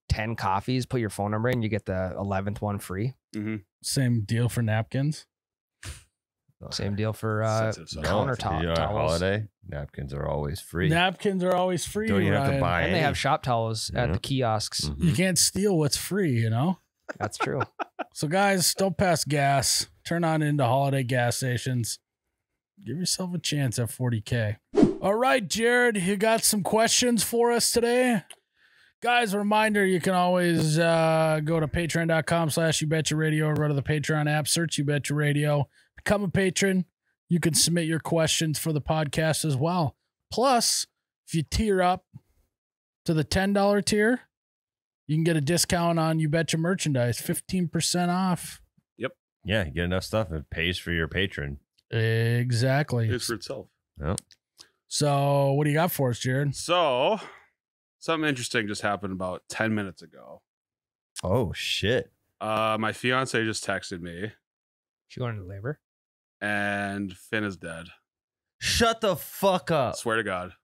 10 coffees, put your phone number in, you get the 11th one free. Mm-hmm. Same deal for napkins. Same deal for Sensitive subject. countertop You know, on towels. holiday napkins are always free. Napkins are always free. Don't even have to Ryan. buy And they any. have shop towels at Yeah. the kiosks. Mhm. You can't steal what's free, you know? That's true. So, guys, don't pass gas. Turn on into holiday gas stations. Give yourself a chance at 40K. All right, Jerrod, you got some questions for us today? Guys, a reminder, you can always go to patreon.com/YouBetchaRadio or go to the Patreon app, search You Betcha Radio. Become a patron. You can submit your questions for the podcast as well. Plus, if you tier up to the $10 tier, you can get a discount on You Betcha merchandise, 15% off. Yeah, you get enough stuff. It pays for your patron. Exactly. It's for itself. Yep. So, what do you got for us, Jerrod? So, something interesting just happened about 10 minutes ago. Oh, shit. My fiance just texted me, She going into labor? and Finn is dead. Shut the fuck up. Swear to God.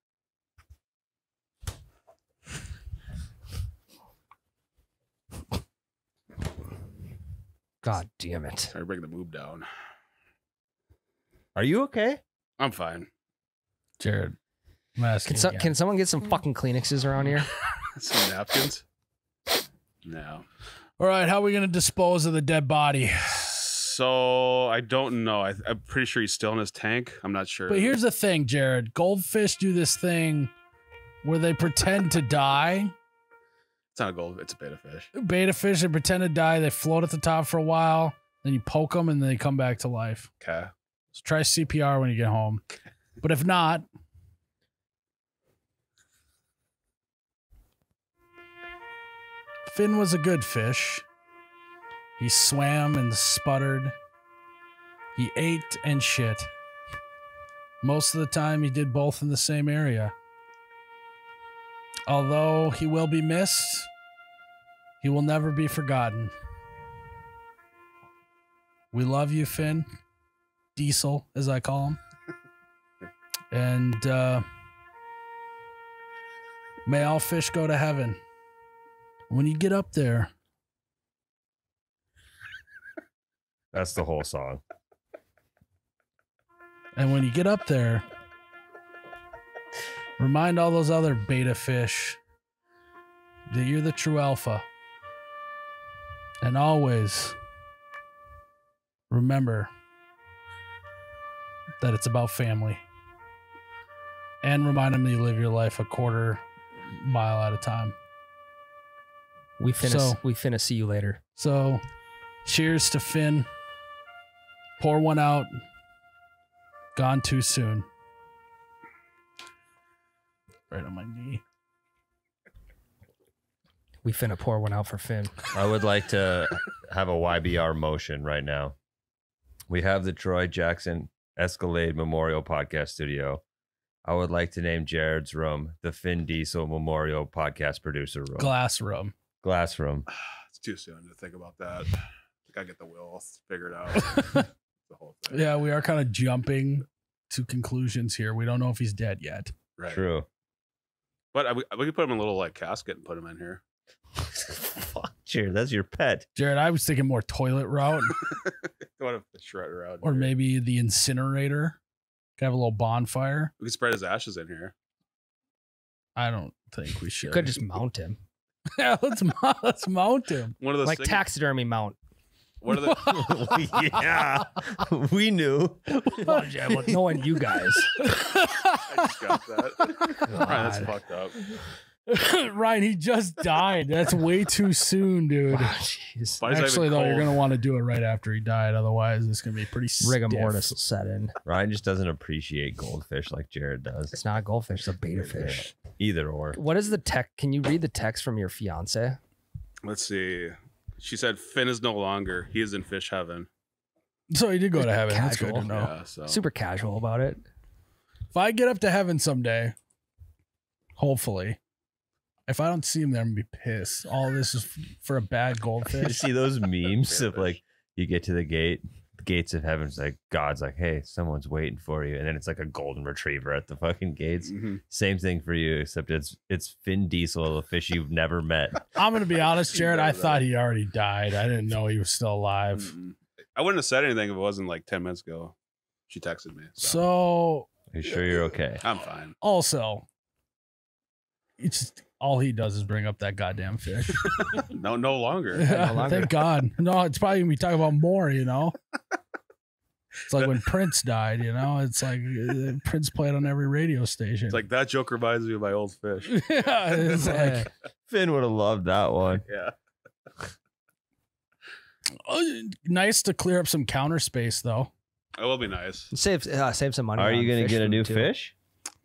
God damn it. Sorry, bring the move down. Are you okay? I'm fine. Jerrod, I'm asking again. Can someone get some fucking Kleenexes around here? Some napkins? No. All right, how are we going to dispose of the dead body? So, I don't know. I'm pretty sure he's still in his tank. I'm not sure. But here's the thing, Jerrod. Goldfish do this thing where they pretend to die. It's not a gold. It's a beta fish. Beta fish, they pretend to die. They float at the top for a while. Then you poke them and then they come back to life. Okay. So try CPR when you get home. But if not, Finn was a good fish. He swam and sputtered. He ate and shit. Most of the time, he did both in the same area. Although he will be missed, he will never be forgotten. We love you, Finn. Diesel, as I call him. And may all fish go to heaven. When you get up there, That's the whole song. and when you get up there, remind all those other beta fish that you're the true alpha. And always remember that it's about family. And remind them that you live your life a quarter mile at a time. We finna see you later. So, cheers to Finn. Pour one out. Gone too soon. Right on my knee. We finna pour one out for Finn. I would like to have a YBR motion right now. We have the Troy Jackson Escalade Memorial Podcast Studio. I would like to name Jerrod's room the Finn Diesel Memorial Podcast Producer Room. Glass room. Glass room. It's too soon to think about that. I gotta get the will figured out. The whole thing. Yeah, we are kind of jumping to conclusions here. We don't know if he's dead yet. Right. True. But we could put him in a little like casket and put him in here. Fuck, Jared, that's your pet. Jerrod, I was thinking more toilet route What if the shredder out? or here? maybe the incinerator. Could have a little bonfire. We could spread his ashes in here. I don't think we You should. could just mount him. Yeah, let's mount him. One of those Like things- taxidermy mount. What are the? Yeah, we knew. Well, yeah, well, knowing you guys. I just got that. Right, that's God. fucked up. Ryan, he just died. That's way too soon, dude. Wow, jeez. Why is that Actually, even though, you're cold? gonna want to do it right after he died. Otherwise, it's gonna be pretty Rigor stiff. mortis will set in. Ryan just doesn't appreciate goldfish like Jared does. It's not a goldfish, it's a beta fish. Either or. What is the text? Can you read the text from your fiance? Let's see. She said Finn is no longer. He is in fish heaven. So he did go to heaven. That's good to Casual. know. Yeah. So Super casual about it. If I get up to heaven someday, hopefully, if I don't see him there, I'm gonna be pissed. All this is for a bad You goldfish. see those memes Beta of like you get to the gates of heaven. It's like God's like, hey, someone's waiting for you, and then it's like a golden retriever at the fucking gates. Mhm. Same thing for you, except it's Finn Diesel, a fish you've never met. I'm gonna be honest, Jared. I Yeah, thought he already died. I didn't know he was still alive. Mm-mm. I wouldn't have said anything if it wasn't like 10 minutes ago. She texted me. So, So Are you sure you're okay? I'm fine. also, it's all he does is bring up that goddamn fish. No longer. no longer. Thank God. No, it's probably gonna be talking about more, you know. It's like when Prince died, you know. It's like Prince played on every radio station. It's like that joke reminds me of my old fish. Yeah, it's like Finn would have loved that one. Yeah. nice to clear up some counter space, though. It will be nice. Save some money. Are on you going to fish get a food, new too. fish?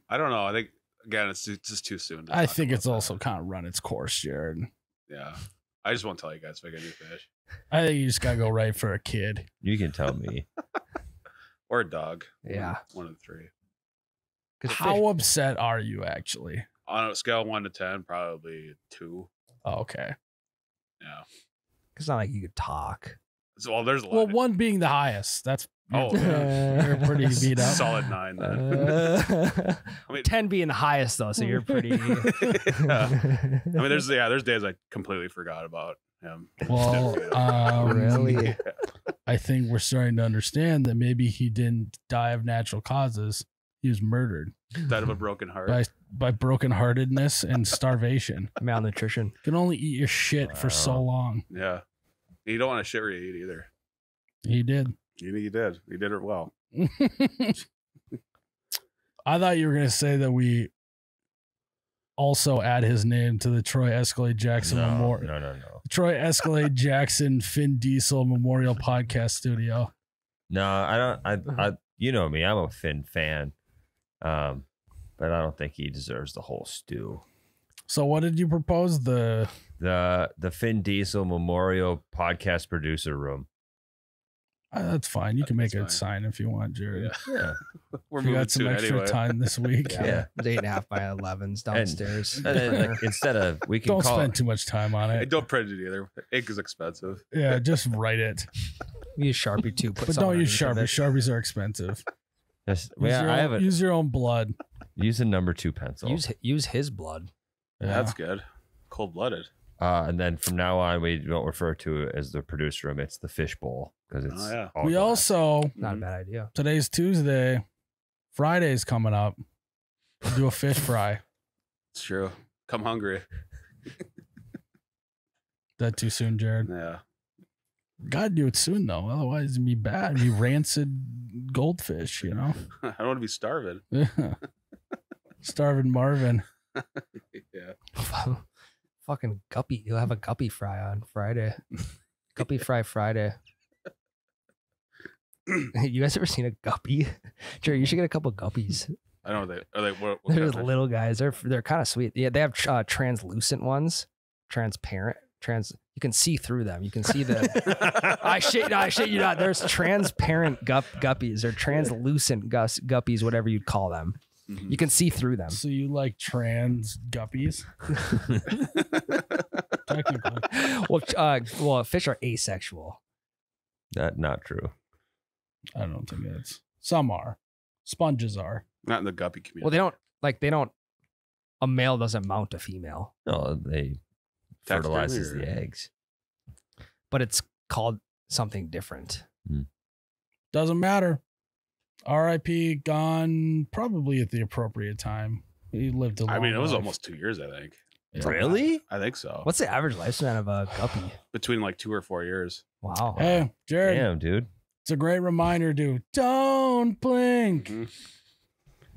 I don't know. I think again, it's just too soon. to I talk think about it's that. also kind of run its course, Jerrod. Yeah. I just won't tell you guys if I get a new fish I think you just gotta go right for a kid. You can tell me. or a dog. Yeah. One of the three. 'Cause How upset are you actually? On a scale of 1 to 10, probably 2. Oh, okay. Yeah. it's not like you could talk. So, well, there's a lot. Well, 1 being the highest. That's Oh, you're pretty beat up. solid 9 then. I mean, 10 being the highest though, so you're pretty. yeah. I mean, there's days I completely forgot about him. Well, Really? I think we're starting to understand that maybe he didn't die of natural causes. He was murdered Died of a broken heart. by brokenheartedness and starvation. Malnutrition. You can only eat your shit for so Wow. long. Yeah. You don't want to shit where you eat either. He did. You did. You did it well. I thought you were gonna say that we also add his name to the Troy Escalade Jackson Memorial. No. Troy Escalade Jackson Finn Diesel Memorial Podcast Studio. No, I don't. I you know me. I'm a Finn fan. But I don't think he deserves the whole stew. So what did you propose? The Finn Diesel Memorial Podcast Producer Room. That's fine. You can make That's a fine. sign if you want, Jared. Yeah. Yeah. We're If you moving got some to extra anyway. time this week. Yeah. It's 8.5 by 11s downstairs. And then, like, instead of we can Don't call spend too much time on Hey, it. don't print it either. Ink is expensive. Yeah, just write it. Use Sharpie too. But don't use Sharpies. Sharpies are expensive. Yes, Use, yeah, your, I own, haven't use your own blood. used a number 2 pencil. Use his blood. Yeah. That's good. Cold blooded. And then from now on, we don't refer to it as the producer room. It's the fish bowl because it's. Oh, yeah. all We glass. also, Not a bad idea. today's Tuesday, Friday's coming up. We'll do a fish fry. It's true. Come hungry. That too soon, Jared? Yeah. Gotta do it soon though. Otherwise it'd be bad. It'd be rancid goldfish, you know? I don't want to be starving. Starving Marvin. Yeah. Fucking guppy. You'll have a guppy fry on Friday. Guppy fry Friday. You guys ever seen a guppy? Jerry, you should get a couple guppies. I don't know. Are they what They're kind just of fish? little guys. They're kind of sweet. Yeah, they have translucent ones, transparent. You can see through them. You can see the. I shit you not. There's transparent guppies or translucent guppies, whatever you'd call them. Mhm. You can see through them. So you like trans guppies? Technically. Well, fish are asexual. That not true. I don't think that's some are. Sponges are. Not in the guppy community. Well, they don't. A male doesn't mount a female, No, they fertilizes Taxidermy the or- eggs. but it's called something different. Doesn't matter. R.I.P. gone probably at the appropriate time. He lived a long I mean, it was life. almost 2 years, I think. Yeah. Really? I think so. What's the average lifespan of a guppy? Between like 2 or 4 years. Wow. Hey, Jared, Damn, dude. it's a great reminder, dude. Don't blink. Mhm.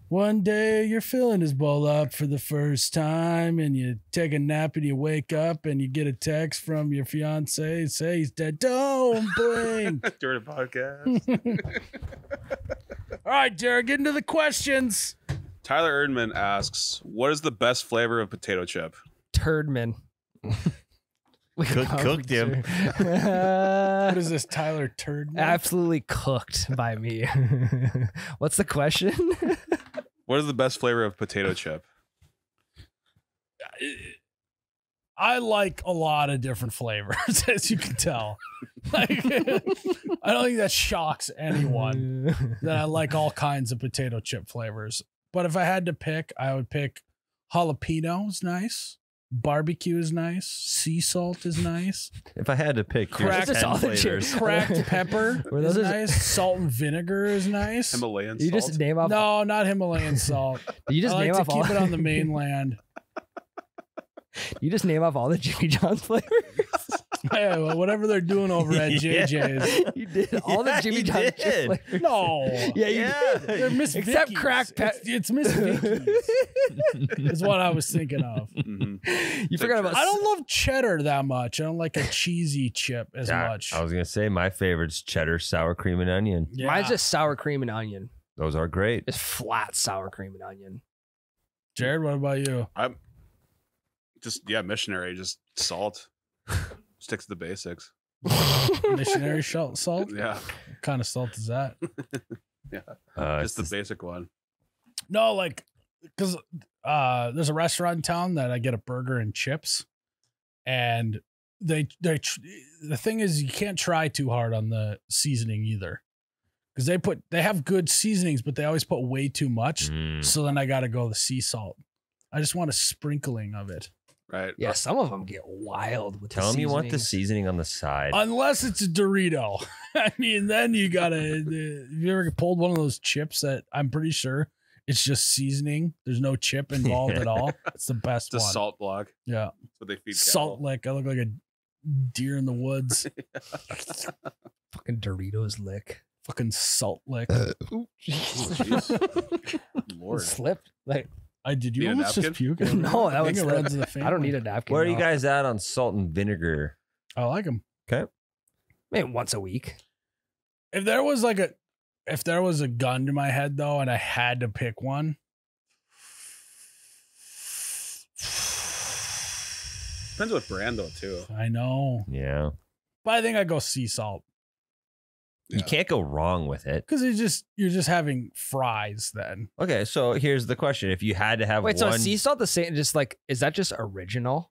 One day you're filling his bowl up for the first time and you take a nap and you wake up and you get a text from your fiance say he's dead. Don't blink. During a podcast. All right, Jared, get into the questions. Tyler Erdman asks, what is the best flavor of potato chip? Turdman. Cooked him. What is this, Tyler Turd? Absolutely cooked by me. What's the question? What is the best flavor of potato chip? I like a lot of different flavors, as you can tell. Like, I don't think that shocks anyone that I like all kinds of potato chip flavors. But if I had to pick, I would pick jalapeno is nice. Barbecue is nice. Sea salt is nice. If I had to pick, here's Cracked 10 all the flavors. Cracked pepper Were is those nice. Salt and vinegar is nice. Himalayan You salt. just name off. No, not Himalayan salt. You just I like name to off all. keep it on the mainland. You just name off all the Jimmy John's flavors. Yeah, well, whatever they're doing over at JJ's. You did all the Jimmy John's chip flavors. No. Yeah, you did. They're Miss Except Vicky's. crack It's Miss Vicky's. Is what I was thinking of. You forgot about. I don't love cheddar that much. I don't like a cheesy chip as much. I was gonna say my favorite's cheddar, sour cream, and onion. Yeah. Mine's just sour cream and onion. Those are great. Just flat sour cream and onion. Jerrod, what about you? I'm just missionary, just salt. Stick to the basics. Missionary salt? Yeah. What kind of salt is that? Just the basic one. No, like, because there's a restaurant in town that I get a burger and chips, and the thing is you can't try too hard on the seasoning either, because they have good seasonings, but they always put way too much. So then I got to go the sea salt. I just want a sprinkling of it. Right. Yeah, some of them get wild with Tell the them you want the seasonings. seasoning on the side. Unless it's a Dorito. I mean, then you gotta. Have you ever pulled one of those chips that I'm pretty sure it's just seasoning? There's no chip involved at all. It's the best It's a one. salt block. Yeah, That's what they feed salt cattle. lick. I look like a deer in the woods. Fucking Doritos lick. Fucking salt lick. Oh, jeez. Lord. Slipped. Like, Did you Need a almost just napkin? puke? no, that I was think it runs in the family. I don't need a napkin. Where are you no. guys at on salt and vinegar? I like them. Maybe once a week. If there was a gun to my head though, and I had to pick one, Depends what brand though too. I know, Yeah. but I think I go sea salt You can't go wrong with it. because you're just having fries then. Okay, so here's the question: if you had to have Wait, so one, is sea salt the same? Just like, is that just original?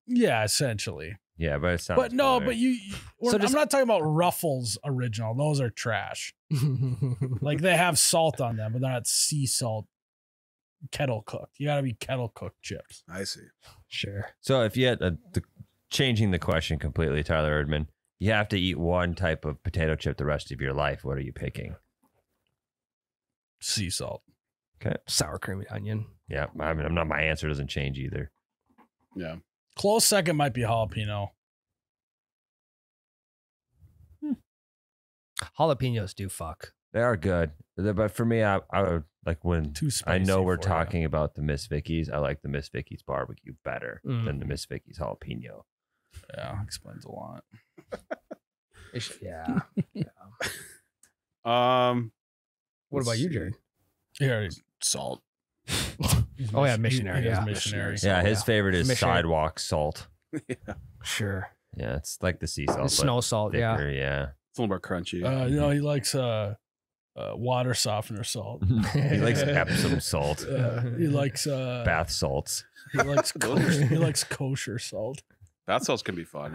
Yeah, essentially. yeah, but it sounds. But no, familiar. but So just- I'm not talking about Ruffles original. Those are trash. Like they have salt on them, but they're not sea salt kettle cooked. You got to be kettle cooked chips. I see. Sure. So if you had changing the question completely, Tyler Erdman, you have to eat one type of potato chip the rest of your life. What are you picking? Sea salt. Sour cream and onion. Yeah, I mean, my answer doesn't change either. Yeah. Close second might be jalapeno. Jalapenos do fuck. They are good, but for me, I would like when Too spicy. I know we're for talking about the Miss Vicky's. I like the Miss Vicky's barbecue better Mm. than the Miss Vicky's jalapeno. you. Yeah, explains a lot. Yeah. What about you, Jerrod? Yeah, salt. Oh, yeah, missionary, He is yeah. missionary. Yeah, his yeah. favorite is Mission. sidewalk salt. Yeah. Sure. Yeah, it's like the sea salt, but Snow salt. Yeah. thicker, yeah. It's a little more crunchy. He likes water softener salt. He likes Epsom salt, He likes bath salts. He likes kosher, he likes kosher salt. Bath salts can be fun.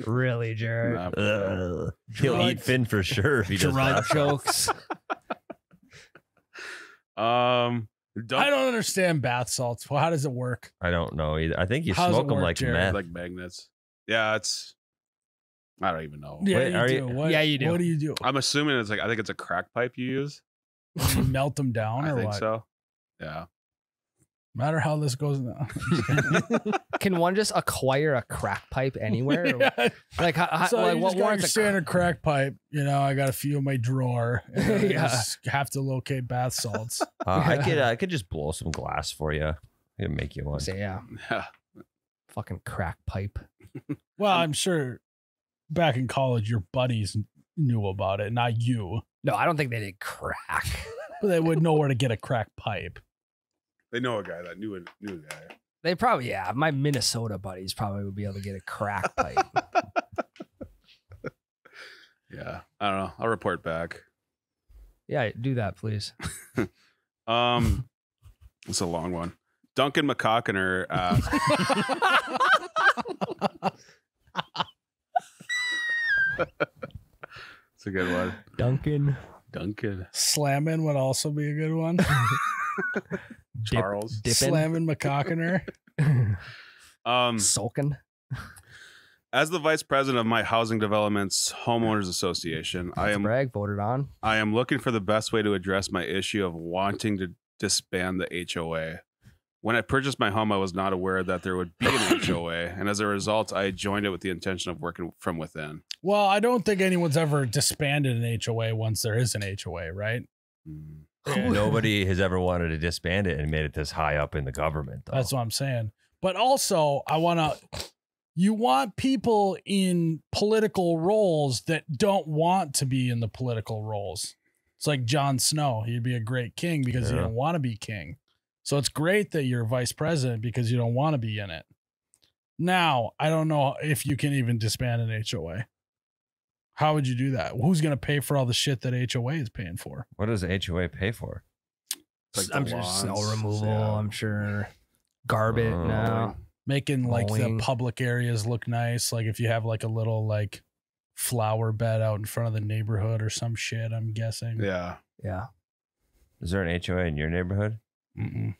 Really, Jerrod? Ugh. He'll Gerard- eat Finn for sure if he does Gerard bath salts. jokes. I don't understand bath salts. Well, how does it work? I don't know either. I think you How does smoke it them work, like Jerrod? meth. like magnets. Yeah, it's. I don't even know. Yeah, Wait, are you you- do. What, Yeah, you do. What do you do? I'm assuming it's like I think it's a crack pipe you use. You melt them down, I or think what? so. Yeah. Matter how this goes now. Can one just acquire a crack pipe anywhere? Yeah. Like, So like you what just got warrants your a standard crack pipe. You know, I got a few in my drawer. And I Yeah. just have to locate bath salts. I could just blow some glass for you. I could make you one. Say, yeah, Yeah. fucking crack pipe. Well, I'm sure back in college, your buddies knew about it, not you, No, I don't think they did crack. but they would know where to get a crack pipe. They know a guy that knew a guy. They probably, yeah. My Minnesota buddies probably would be able to get a crack pipe. Yeah. I don't know. I'll report back. Yeah, do that, please. It's a long one. Duncan McCockiner asked. It's a good one. Duncan. Duncan. Slamming would also be a good one. Charles. Dippin'. Slamming McCockiner. Sulkin. As the vice president of my housing development's homeowners association, I Bragg voted on. am looking for the best way to address my issue of wanting to disband the HOA. When I purchased my home, I was not aware that there would be an HOA, and as a result, I joined it with the intention of working from within. Well, I don't think anyone's ever disbanded an HOA once there is an HOA, right? Yeah. Nobody has ever wanted to disband it and made it this high up in the government, though. That's what I'm saying. But also, you want people in political roles that don't want to be in the political roles. It's like Jon Snow. He'd be a great king because he don't want to be king. So it's great that you're vice president because you don't want to be in it. Now, I don't know if you can even disband an HOA. How would you do that? Who's going to pay for all the shit that HOA is paying for? What does HOA pay for? Like I'm the sure lawns, snow removal. yeah. I'm sure garbage. No. Making like Mowing. the public areas look nice. Like if you have like a little like flower bed out in front of the neighborhood or some shit, I'm guessing. Yeah. Yeah. Is there an HOA in your neighborhood? Mm-mm.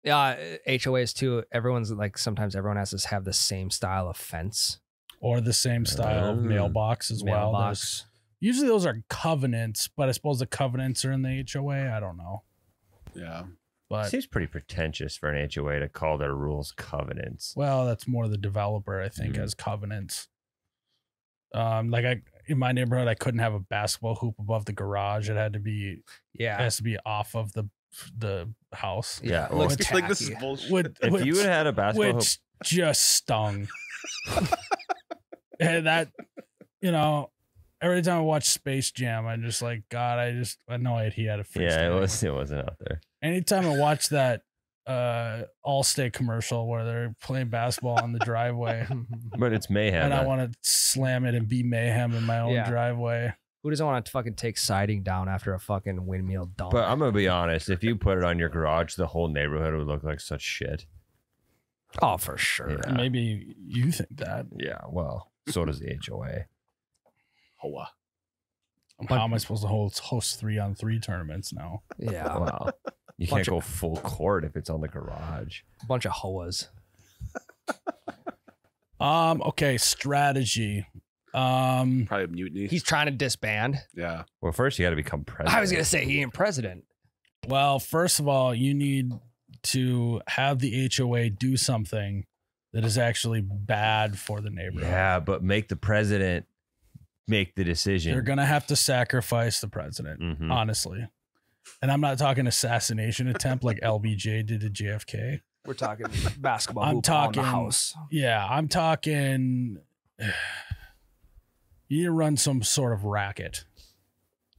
Yeah. HOAs too. Everyone's like, sometimes everyone has to have the same style of fence. Or the same style of mailbox as well. Mailbox. Usually those are covenants, but I suppose the covenants are in the HOA. I don't know. Yeah. But Seems pretty pretentious for an HOA to call their rules covenants. well, that's more the developer, I think, Mhm. as covenants. Like in my neighborhood, I couldn't have a basketball hoop above the garage. It had to be it Yeah. has to be off of the house. Yeah, Looks well, It's like this is tacky. bullshit. If you had had a basketball hoop, Which just stung. And that, every time I watch Space Jam, I'm just like, God, I know he had a free yeah, standing. it wasn't out there. Anytime I watch that Allstate commercial where they're playing basketball on the driveway, But it's mayhem. and I want to slam it and be mayhem in my own Yeah. driveway. Who doesn't want to fucking take siding down after a fucking windmill dunk? But I'm gonna be honest. If you put it on your garage, the whole neighborhood would look like such shit. Oh, for sure. Yeah. Maybe you think that. Yeah, well, so does the HOA. Hoa. How am I supposed to host 3-on-3 tournaments now? Yeah. Wow, you Bunch can't go full court if it's on the garage. A bunch of hoas. Okay, strategy. Probably mutiny. He's trying to disband. Yeah. Well, first you got to become president. I was going to say he ain't president. Well, first of all, you need to have the HOA do something that is actually bad for the neighborhood. Yeah, but make the president make the decision. They're going to have to sacrifice the president, Mhm. honestly. And I'm not talking assassination attempt like LBJ did to JFK. We're talking basketball I'm hoop on the talking- house. Yeah, I'm talking. You need to run some sort of racket.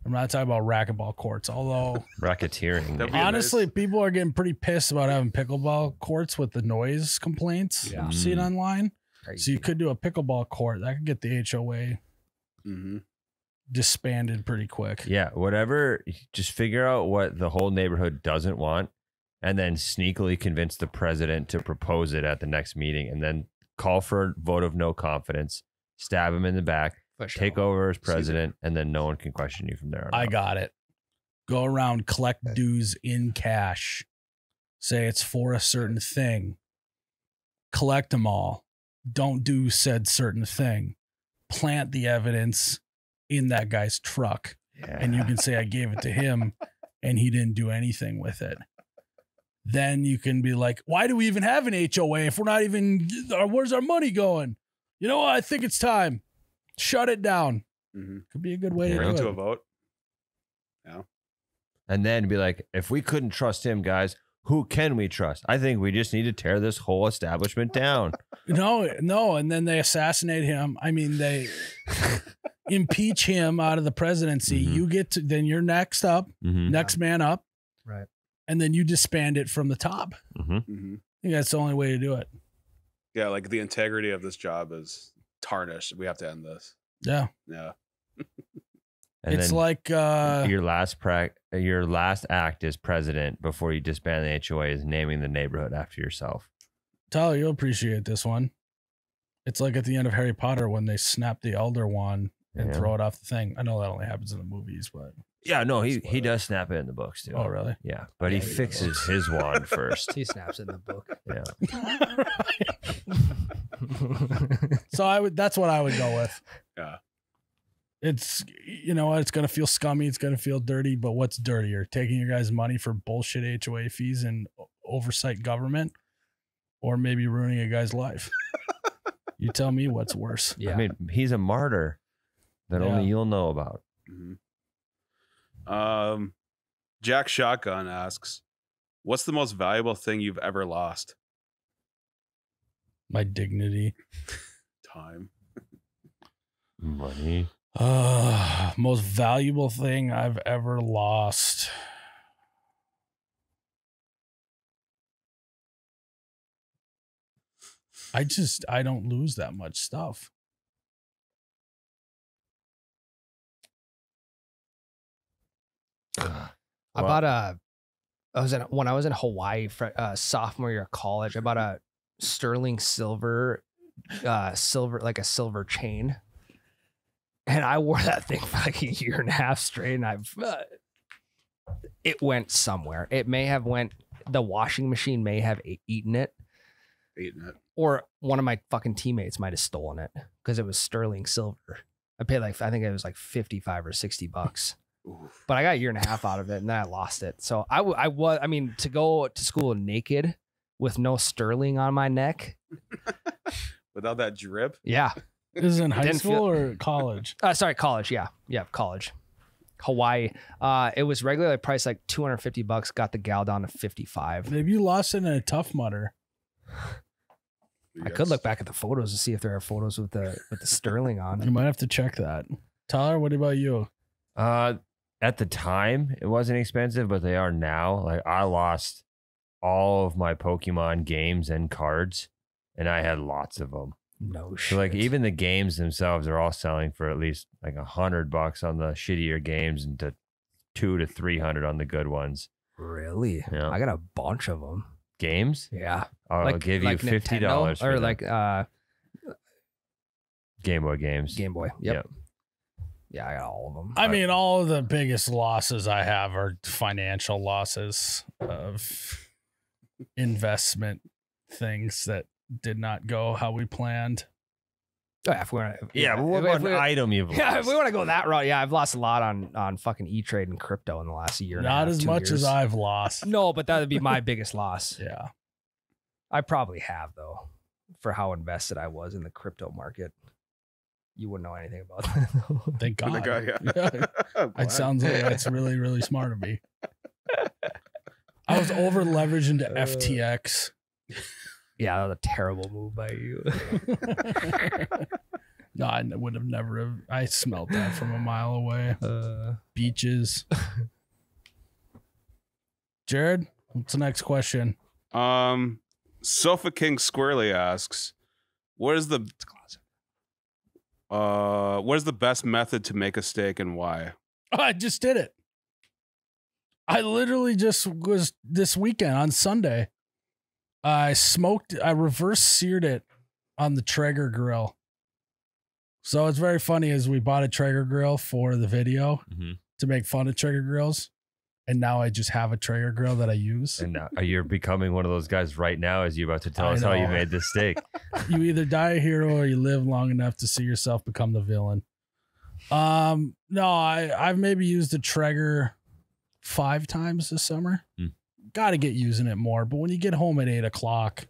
I'm not talking about racquetball courts, although Racketeering. That'd be maybe. honestly, people are getting pretty pissed about having pickleball courts with the noise complaints. Yeah. I'm seeing online. So Crazy. you could do a pickleball court that could get the HOA Mm-hmm. disbanded pretty quick. Yeah, whatever. Just figure out what the whole neighborhood doesn't want, and then sneakily convince the president to propose it at the next meeting, and then call for a vote of no confidence, stab him in the back, For sure. take over as president, and then no one can question you from there on I out. got it. Go around, collect dues in cash. Say it's for a certain thing. Collect them all. Don't do said certain thing. Plant the evidence in that guy's truck. Yeah. And you can say, I gave it to him and he didn't do anything with it. Then you can be like, why do we even have an HOA if we're not even, where's our money going? You know what? I think it's time. Shut it down. Mm-hmm. Could be a good way to Bring it do to it. a vote. And then be like, if we couldn't trust him, guys, who can we trust? I think we just need to tear this whole establishment down. No. And then they assassinate him. I mean, they impeach him out of the presidency. Mhm. You get to, then you're next up, Mhm. next man up. Right. And then you disband it from the top. I Mhm. Mm-hmm. think that's the only way to do it. Yeah, like the integrity of this job is tarnished. We have to end this. Yeah. Yeah. And it's then like, your last act as president before you disband the HOA is naming the neighborhood after yourself. Tyler, you'll appreciate this one. It's like at the end of Harry Potter when they snap the Elder Wand and Yeah. throw it off the thing. I know that only happens in the movies, but Yeah, no, he does snap it in the books too. oh, really? Yeah, but he Yeah, he fixes his wand first. He snaps in the book. Yeah. So that's what I would go with. Yeah. It's, you know what? It's going to feel scummy. It's going to feel dirty, but what's dirtier? Taking your guys' money for bullshit HOA fees and oversight government or maybe ruining a guy's life. You tell me what's worse. Yeah. I mean, he's a martyr that only you'll know about. Jack Shotgun asks, what's the most valuable thing you've ever lost? My dignity. Time. Money. Most valuable thing I've ever lost. I don't lose that much stuff. When I was in Hawaii for sophomore year of college, I bought a sterling silver like a silver chain, and I wore that thing for like a year and a half straight, and it went somewhere. It may have went. The washing machine may have eaten it, or one of my fucking teammates might have stolen it because it was sterling silver. I paid I think it was like $55 or $60. But I got a year and a half out of it, and then I lost it. So I mean, to go to school naked with no sterling on my neck, without that drip. Yeah, This is in high school or college? Sorry, college. Yeah, college. Hawaii. It was regularly priced like $250. Got the gal down to 55. Maybe you lost it in a Tough Mudder. I could look back at the photos to see if there are photos with the sterling on. You might have to check that. Tyler, what about you? At the time, it wasn't expensive, but they are now. Like, I lost all of my Pokemon games and cards, and I had lots of them. No shit. So, like, even the games themselves are all selling for at least like $100 on the shittier games and to $200 to $300 on the good ones. Really? Yeah. I got a bunch of them. Games? Yeah. I'll give you $50 Nintendo, for or them. like Game Boy games. Game Boy. Yep. Yeah, I got all of them. I mean, all of the biggest losses I have are financial losses of investment things that did not go how we planned. Oh, yeah, if we want But what about an item you've lost? Yeah, if we want to go that route, yeah, I've lost a lot on fucking E-Trade and crypto in the last year. Not as much as I've lost. No, but that would be my biggest loss. Yeah. I probably have, though, for how invested I was in the crypto market. You wouldn't know anything about that. Thank God. Thank God, yeah. It sounds like that's really, really smart of me. I was over leveraged into FTX. Yeah, that was a terrible move by you. No, I would have never. I smelled that from a mile away. Beaches. Jerrod, what's the next question? Sofa King Squirrely asks, what is the best method to make a steak and why? Oh, I just did it. I literally just was this weekend on Sunday. I reverse seared it on the Traeger grill. So it's very funny as we bought a Traeger grill for the video to make fun of Traeger grills. And now I just have a Traeger grill that I use. And you're becoming one of those guys right now as you about to tell us how you made this steak. You either die a hero or you live long enough to see yourself become the villain. No, I've maybe used the Traeger 5 times this summer. Got to get using it more. But when you get home at 8 o'clock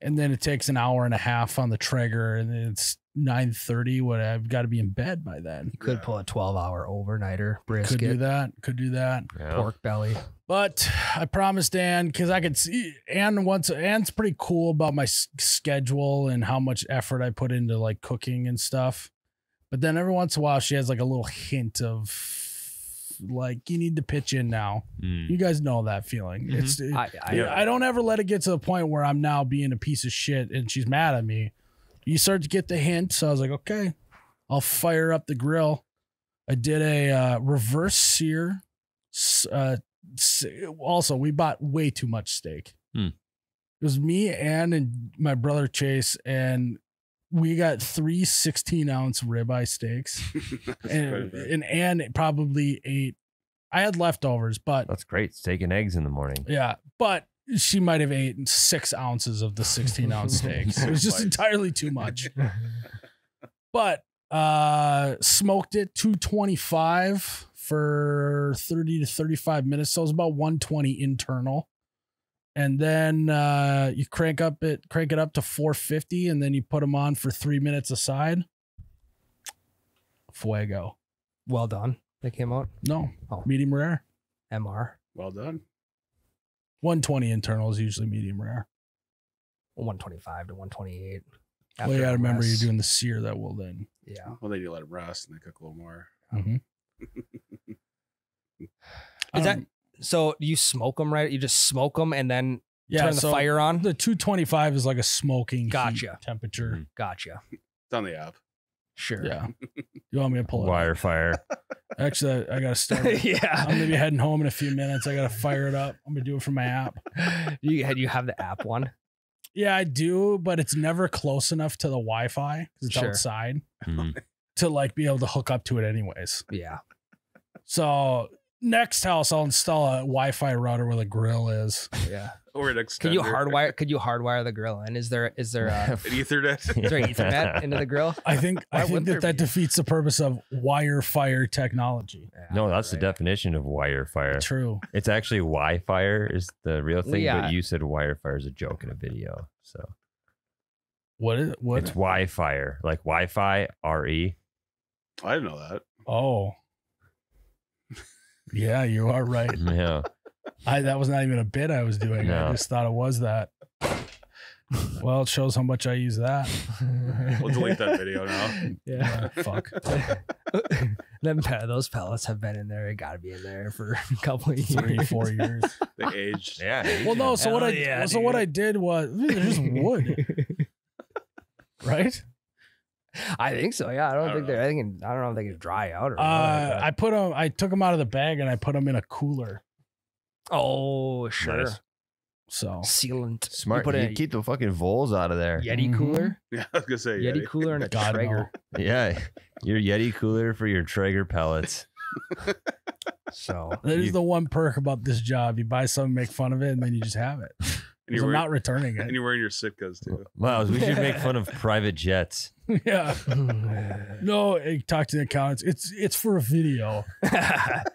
and then it takes an hour and a half on the Traeger and it's 9:30, I've got to be in bed by then. You could pull a 12-hour overnighter brisket. Could do that. Yeah. Pork belly. But I promised Ann, because I could see Ann's pretty cool about my schedule and how much effort I put into like cooking and stuff. But then every once in a while she has like a little hint of like, you need to pitch in now. You guys know that feeling. It's I don't ever let it get to the point where I'm now being a piece of shit and she's mad at me. You start to get the hint. So I was like, okay, I'll fire up the grill. I did a reverse sear. Also, we bought way too much steak. It was me, Ann, and my brother Chase, and we got 3 16-ounce ribeye steaks. and Ann probably ate. I had leftovers, but That's great. Steak and eggs in the morning. yeah, but she might have eaten 6 ounces of the 16-ounce steaks. It was just entirely too much. But smoked it 225 for 30 to 35 minutes. So it was about 120 internal. And then you crank it up to 450, and then you put them on for 3 minutes aside. Fuego. Well done. They came out. No, Oh. medium rare. MR. Well done. 120 internal is usually medium rare. 125 to 128. Well, you got to remember rest. you're doing the sear that will then. Yeah. Well, then you let them rest and they cook a little more. Mm-hmm. Is that so? You smoke them, right? You just smoke them and then turn the fire on. The 225 is like a smoking Gotcha. heat temperature. Gotcha. It's on the app. Sure. Yeah. You want me to pull it? Wire fire. Actually, I got to start it. Yeah. I'm going to be heading home in a few minutes. I got to fire it up. I'm going to do it from my app. You have the app one? Yeah, I do, but it's never close enough to the Wi-Fi because it's Sure. outside Mhm. to like be able to hook up to it anyways. Yeah. So next house, I'll install a Wi-Fi router where the grill is. Yeah. Or an extender. Could you hardwire the grill? And is there an Ethernet? is there Ethernet into the grill? I think wouldn't there that be? defeats the purpose of wire fire technology. Yeah, No, that's the right. definition of wire fire. True. It's actually Wi-Fire is the real thing, Yeah. but you said wire fire is a joke in a video. So What is it? What? it's Wi-Fire, like Wi-Fi, R-E. I didn't know that. Oh. Yeah, you are right. Yeah. That was not even a bit I was doing. I No. just thought it was that. Well, it shows how much I use that. We'll delete that video now. Yeah. Fuck. Those pellets have been in there. It got to be in there for a couple of years. 3-4 years. They aged. Yeah. Well, no. So what Hell yeah, dude. what I did was they're just wood, right? I think so. Yeah. I don't think know. they're. I don't know if they can dry out or. I took them out of the bag and I put them in a cooler. Oh, sure. Nice. So Sealant. Smart. You put You a keep the fucking voles out of there. Yeti Mhm. cooler. Yeah, I was gonna say Yeti cooler and a God, no. Traeger. Yeah. Your Yeti cooler for your Traeger pellets. So that is the one perk about this job. You buy something, make fun of it, and then you just have it. And 'Cause you're, I'm wearing, not returning and it. you're wearing your Sitkas too. Miles, we should make fun of private jets. Yeah. No, talk to the accountants. It's for a video.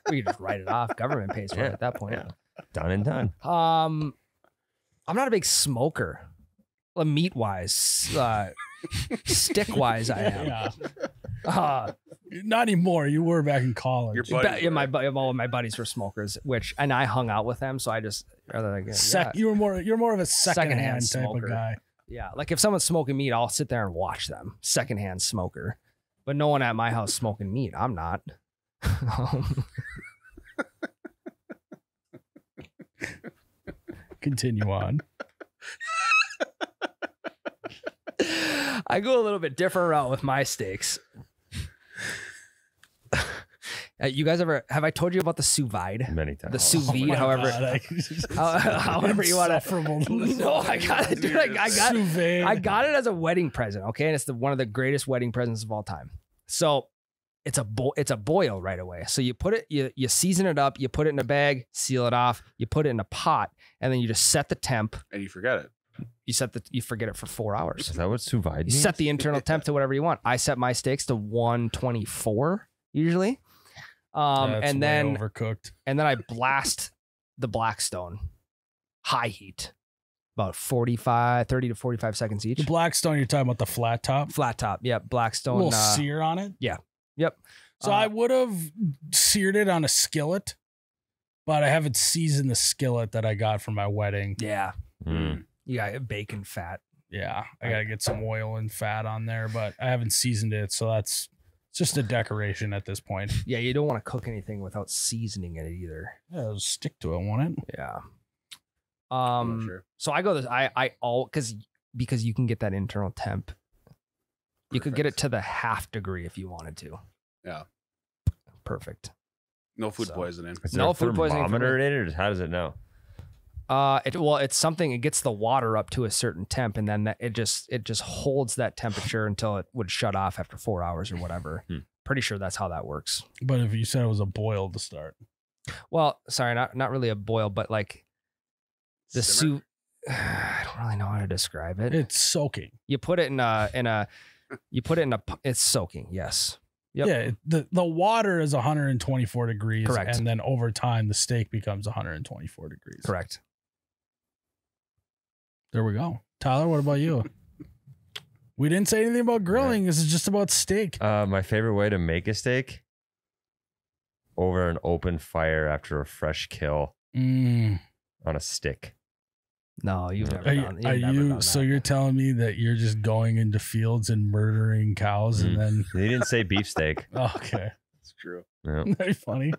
we can just write it off. Government pays for it Yeah. at that point. Yeah. Done and done. I'm not a big smoker. Meat wise, stick wise, I am. Yeah. Not anymore. You were back in college. Your buddies were. All of my buddies were smokers, and I hung out with them, so I just rather like You're more of a secondhand type smoker. of guy. yeah, like if someone's smoking meat, I'll sit there and watch them. Secondhand smoker, but no one at my house smoking meat. I'm not. Continue on. I go a little bit different route with my steaks. You guys have I told you about the sous vide? Many times. The sous Oh vide, my however, God, however you want to. insufferable. No, I got it, dude. I got Sous vide. I got it as a wedding present. Okay, and it's one of the greatest wedding presents of all time. So it's a boil right away. So you put it, you season it up, you put it in a bag, seal it off, you put it in a pot, and then you just set the temp. And you forget it. You forget it for 4 hours. Is that what sous vide You means? set the internal temp to whatever you want. I set my steaks to 124 usually. That's And way then overcooked. I blast the Blackstone high heat, about 30 to 45 seconds each. The Blackstone, you're talking about the flat top, Flat top, yep. a Blackstone. little sear on it. Yep. So I would have seared it on a skillet, but I haven't seasoned the skillet that I got for my wedding. Yeah, Mm. you got bacon fat. Yeah, I gotta get some oil and fat on there, but I haven't seasoned it, so it's just a decoration at this point. Yeah, you don't want to cook anything without seasoning it either. Yeah, it'll stick to it, won't it? Yeah. I'm not sure. So I go this. Because you can get that internal temp. You could get it Perfect. to the half degree if you wanted to. Yeah. Perfect. No food So- poisoning. Is No there a food poisoning for thermometer me. in it, or how does it know? It's something. It gets the water up to a certain temp, and then it just holds that temperature until it would shut off after 4 hours or whatever. Pretty sure that's how that works. But if you said it was a boil to start, Well, sorry, not really a boil, but like the Simmer? soup. I don't really know how to describe it. it's soaking. You put it it's soaking. Yes. Yep. Yeah, the water is 124 degrees, Correct. and then over time the steak becomes 124 degrees. Correct. There we go. Tyler, what about you? We didn't say anything about grilling. This is just about steak. My favorite way to make a steak, over an open fire after a fresh kill on a stick. No, you've never done, Are never you? done So that. you're telling me that you're just going into fields and murdering cows and then? They didn't say beefsteak. Oh, okay, It's true. Yeah. very funny.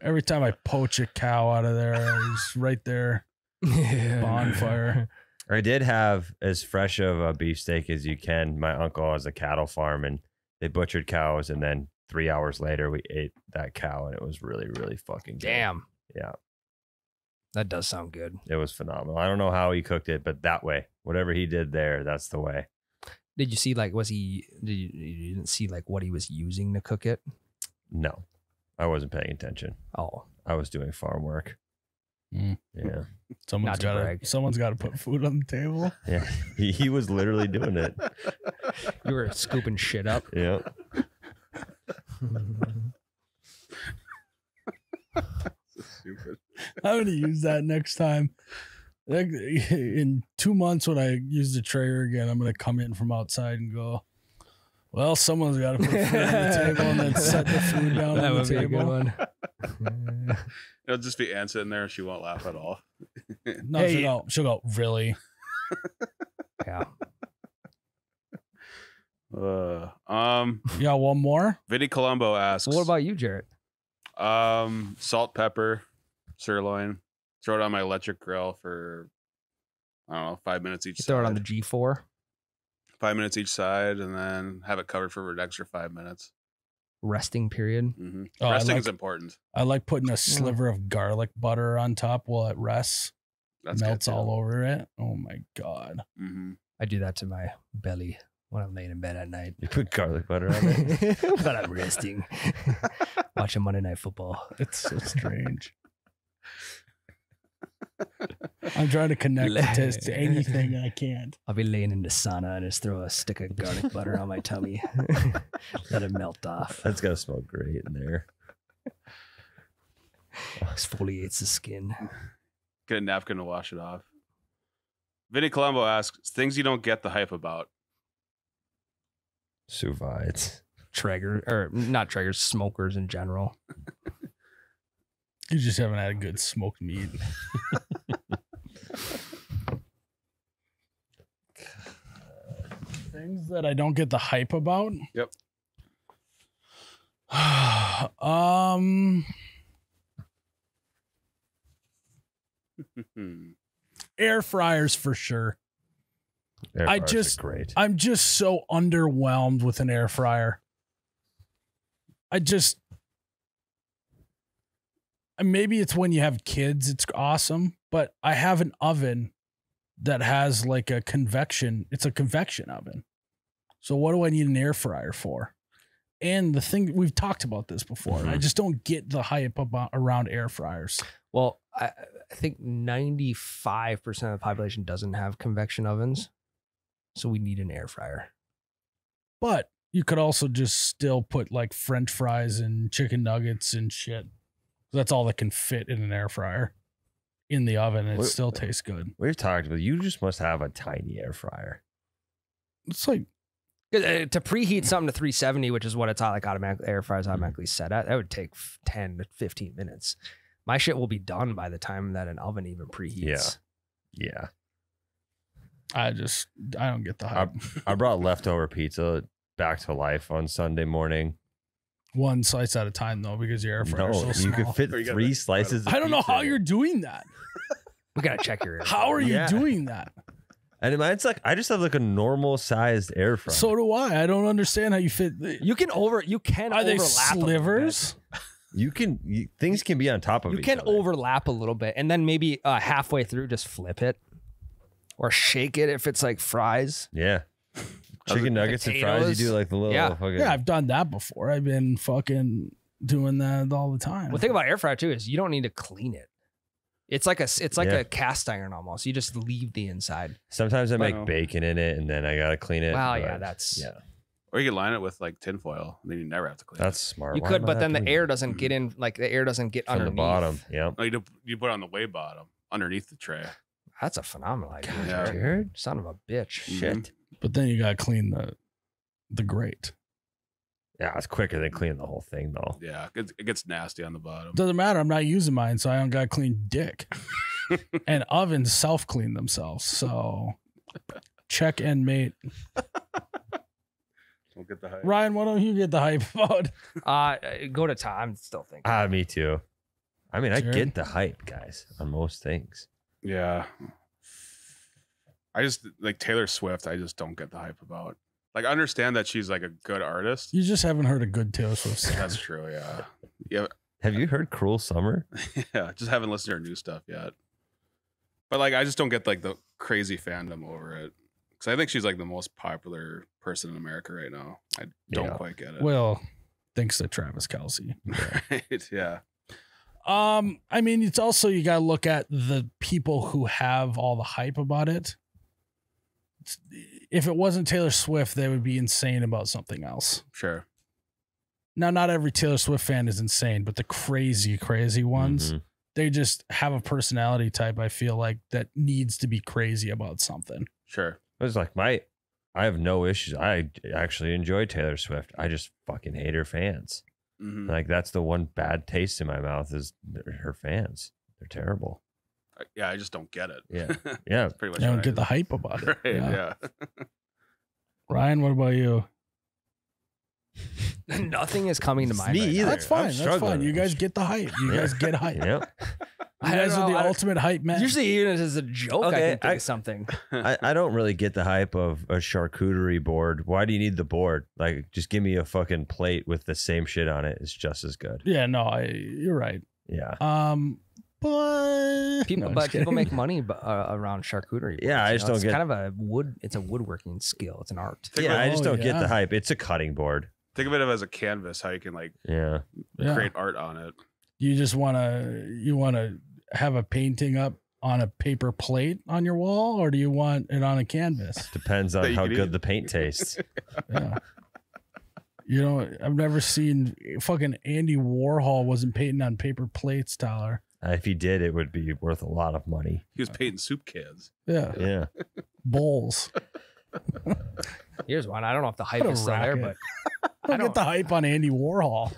Every time I poach a cow out of there, it's right there, bonfire. I did have as fresh of a beefsteak as you can. My uncle has a cattle farm, and they butchered cows, and then 3 hours later we ate that cow, and it was really, really fucking good. Damn. Yeah, That does sound good. it was phenomenal. I don't know how he cooked it, but that way, whatever he did there, that's the way. Did you see like you didn't see like what he was using to cook it? No, I wasn't paying attention. Oh, I was doing farm work. Mm. Yeah, Someone's Not to got to. brag. Someone's got to put food on the table. yeah. He was literally doing it. you were scooping shit up. Yeah. So stupid. I'm gonna use that next time. Like, in 2 months, when I use the Traeger again, I'm gonna come in from outside and go, well, someone's got to put food on the table and then set the food down That on the would be a good table. one. It'll just be Ann sitting there. She won't laugh at all. No, Hey. she'll go, really? Yeah. You got one more? Vinny Colombo asks, So what about you, Jerrod? salt, pepper, sirloin. Throw it on my electric grill for, I don't know, 5 minutes each You side. throw it on the G4. 5 minutes each side, and then have it covered for an extra 5 minutes. Resting period. Mm-hmm. Oh, I Resting like- is important. I like putting a sliver of garlic butter on top while it rests. That's Melts good, too. all over it. Oh my God. Mm-hmm. I do that to my belly when I'm laying in bed at night. You put garlic butter on it. But I'm resting. Watching Monday Night Football. It's so strange. I'm trying to connect it to anything I can't. I'll be laying in the sauna and just throw a stick of garlic butter on my tummy. Let it melt off. That's gotta smell great in there. Exfoliates the skin. Get a napkin to wash it off. Vinny Colombo asks, things you don't get the hype about. Sous vide. Traeger, or not Traegers, smokers in general. You just haven't had a good smoked meat. Things that I don't get the hype about. Yep. Air fryers for sure. Air I fryers are just- great. I'm just so underwhelmed with an air fryer. Maybe it's when you have kids, it's awesome, but I have an oven that has like a convection. It's a convection oven. So what do I need an air fryer for? And the thing, we've talked about this before. I just don't get the hype around air fryers. Well, I think 95% of the population doesn't have convection ovens. So we need an air fryer. But you could also just still put like French fries and chicken nuggets and shit. That's all that can fit in an air fryer in the oven, and it What- still tastes good. We've talked about you just must have a tiny air fryer. It's like, To preheat something to 370, which is what it's like automatically air fryers automatically set at, that would take 10 to 15 minutes. My shit will be done by the time that an oven even preheats. Yeah. I don't get the hype. I brought leftover pizza back to life on Sunday morning. One slice at a time though, because your air fryer No, is so you small. could fit Or you gotta 3 make- slices of I don't know pizza how in it. you're doing that. We gotta check your air How fryer. are you Yeah. doing that? And mine's like, I just have like a normal sized air fryer. So do I. I don't understand how you fit. You can Are they overlap a little slivers? things can be on top of bit. You each can other. overlap a little bit, and then maybe halfway through just flip it or shake it if it's like fries. Yeah. Chicken nuggets and fries, potatoes. you do like the little Yeah. fucking Yeah, I've done that before. I've been fucking doing that all the time. Well, thing about air fryer too is you don't need to clean it. It's like Yeah. a cast iron almost. You just leave the inside. Sometimes I make Like- bacon in it and then I gotta clean it. Wow, but yeah, that's yeah. Or you can line it with like tinfoil, and then you never have to clean That's smart. You Why could, am I but not then the doing air that? doesn't get in. Like the air doesn't get from the underneath. bottom. Yeah. it. No, you put it on the way bottom, underneath the tray. That's a phenomenal idea, Yeah. Jerrod. Son of a bitch. Shit. But then you gotta clean the grate. Yeah, it's quicker than cleaning the whole thing, though. Yeah, it gets nasty on the bottom. Doesn't matter. I'm not using mine, so I don't gotta clean dick. And ovens self clean themselves. So check and mate. Don't get the hype. Ryan, why don't you get the hype about? Go to Tom. I'm still thinking. Me too. I mean, I Jerrod? get the hype, guys, on most things. Yeah. I just like Taylor Swift. I just don't get the hype about. Like, I understand that she's like a good artist. You just haven't heard a good Taylor Swift song. That's true. Yeah. Yeah. Have you heard Cruel Summer? Yeah. Just haven't listened to her new stuff yet. But like, I just don't get like the crazy fandom over it. Because I think she's like the most popular person in America right now. I don't Yeah. quite get it. Well, thanks to Travis Kelce. Right? Yeah. I mean, it's also you gotta look at the people who have all the hype about it. If it wasn't Taylor Swift, they would be insane about something else. Sure. Now, not every Taylor Swift fan is insane, but the crazy ones, Mhm. they just have a personality type, I feel like, that needs to be crazy about something. Sure. It was like I have no issues. I actually enjoy Taylor Swift. I just fucking hate her fans. Mhm. Like that's the one bad taste in my mouth is her fans. They're terrible. Yeah. I just don't get it. Yeah. Yeah. That's pretty much They don't what get the hype about it. Right. Yeah. Yeah. Ryan, what about you? Nothing is coming to mind. Me right now. either. That's fine. I'm That's struggling. fine. You guys get the hype. You guys get hype. Yep. You guys are the ultimate hype man. Usually, even as a joke, Okay, I can think I- of something. I don't really get the hype of a charcuterie board. Why do you need the board? Like, just give me a fucking plate with the same shit on it. It's just as good. Yeah, no, you're right. Yeah. But People, No, but just people kidding. make money around charcuterie. Yeah, boards, I you just know? don't It's get- kind of a wood. It's a woodworking skill. It's an art. Yeah, I just Oh, don't get yeah. the hype. It's a cutting board. Think of it as a canvas, how you can like Yeah. Yeah. create art on it. You just wanna have a painting up on a paper plate on your wall, or do you want it on a canvas? Depends That on you how could good eat. the paint tastes. Yeah. You know, I've never seen fucking Andy Warhol wasn't painting on paper plates, Tyler. If he did, it would be worth a lot of money. He was painting soup cans. Yeah. Yeah. Bowls. Here's one. I don't know if the hype What a is still there, racket. but I don't get the hype on Andy Warhol.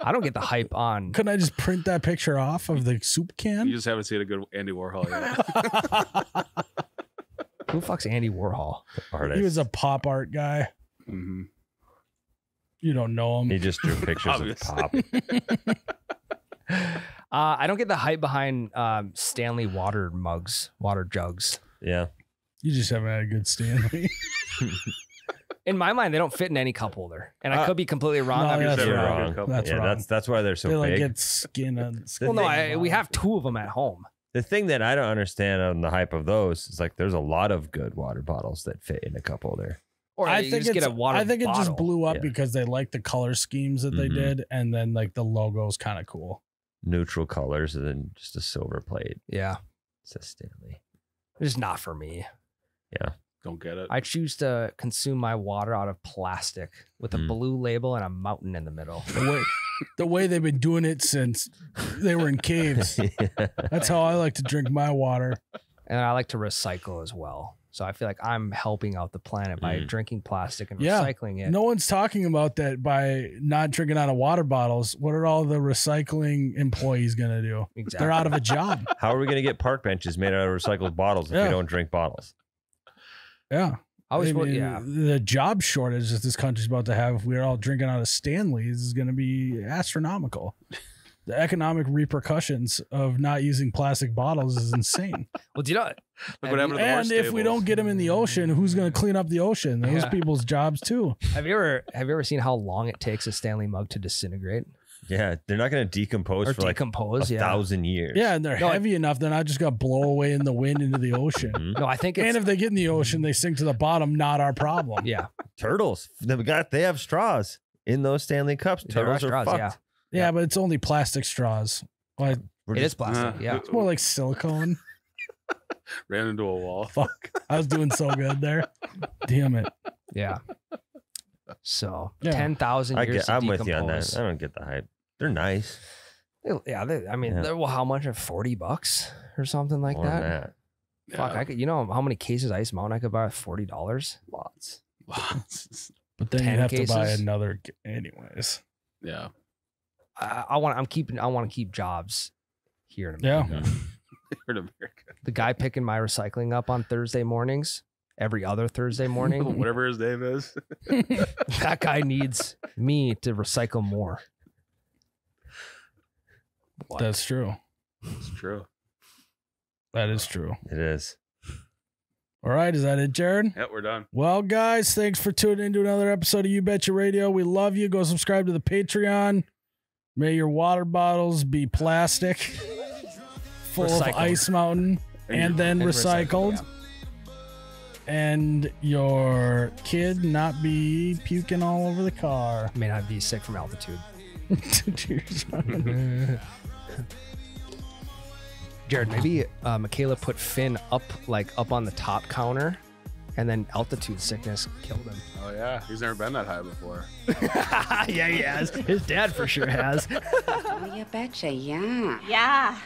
I don't get the hype on. Couldn't I just print that picture off of the soup You can? just haven't seen a good Andy Warhol yet. Who fucks Andy Warhol? Artist. He was a pop art guy. hmm You don't know him. He just drew pictures of Obviously. pop. I don't get the hype behind Stanley water mugs, water jugs. Yeah. You just haven't had a good Stanley. In my mind, they don't fit in any cup holder, and I could be completely wrong. no, I'm that's just- You're wrong. wrong. Couple. That's yeah, wrong. that's why they're so They like big. get skin on skin. well, no, on we the have two of them at home. The thing that I don't understand on the hype of those is like there's a lot of good water bottles that fit in a cup holder. Or I you think just get it's, a water I think it just bottle. blew up Yeah. because they like the color schemes that they Mhm. did, and then like the logo's kind of cool. Neutral colors and then just a silver plate. Yeah, It says Stanley. it's not for me. Don't get it. I choose to consume my water out of plastic with a Mm. blue label and a mountain in the middle. The way they've been doing it since they were in caves. That's how I like to drink my water. And I like to recycle as well. So I feel like I'm helping out the planet by Mm. drinking plastic and Yeah. recycling it. No one's talking about that by not drinking out of water bottles. What are all the recycling employees gonna do? Exactly. They're out of a job. How are we going to get park benches made out of recycled bottles if Yeah. we don't drink bottles? Yeah. I was, I mean, yeah. The job shortage that this country's about to have, if we're all drinking out of Stanleys, is going to be astronomical. The economic repercussions of not using plastic bottles is insane. Well, do you know? Look what happened to the And horse if we stables. don't get them in the ocean, who's going to clean up the ocean? Those Yeah. people's jobs too. Have you ever seen how long it takes a Stanley mug to disintegrate Yeah, they're not going to decompose or for like decompose? a Yeah. 1,000 years. Yeah, and they're No, heavy enough. They're not just going to blow away in the wind into the ocean. Mhm. No, I think it's And if they get in the ocean, they sink to the bottom. Not our problem. yeah. Turtles. They have straws in those Stanley Cups. There are Turtles are straws, fucked. yeah. Yeah, but it's only plastic straws. Like, We're It just- is plastic. Yeah. it's more like silicone. Ran into a wall. Fuck. I was doing so good there. Damn it. Yeah. So Yeah. 10,000 years. I'm to with you on that. decompose. I don't get the hype. They're nice. Yeah, I mean, Yeah. they're, well, how much? $40, or something like More than that. Fuck, I could. You know how many cases of Ice Mountain I could buy with $40? Lots. But then 10 you have to buy cases? another, anyways. Yeah. I want to keep jobs here in Yeah. America. In America. The guy picking my recycling up on Thursday mornings, every other Thursday morning, Whatever his name is. that guy needs me to recycle more. That's true. It's true. That is true. It is. All right. Is that it, Jerrod? Yep, we're done. Well, guys, thanks for tuning into another episode of You Betcha Radio. We love you. Go subscribe to the Patreon. May your water bottles be plastic, full Recycled. of Ice Mountain, and then recycled. And your kid not be puking all over the car. May not be sick from altitude. Jerrod, maybe Michaela put Finn up on the top counter, and then altitude sickness killed him. Oh, yeah. He's never been that high before. Yeah, he has. His dad for sure has. Oh, you betcha, yeah. Yeah.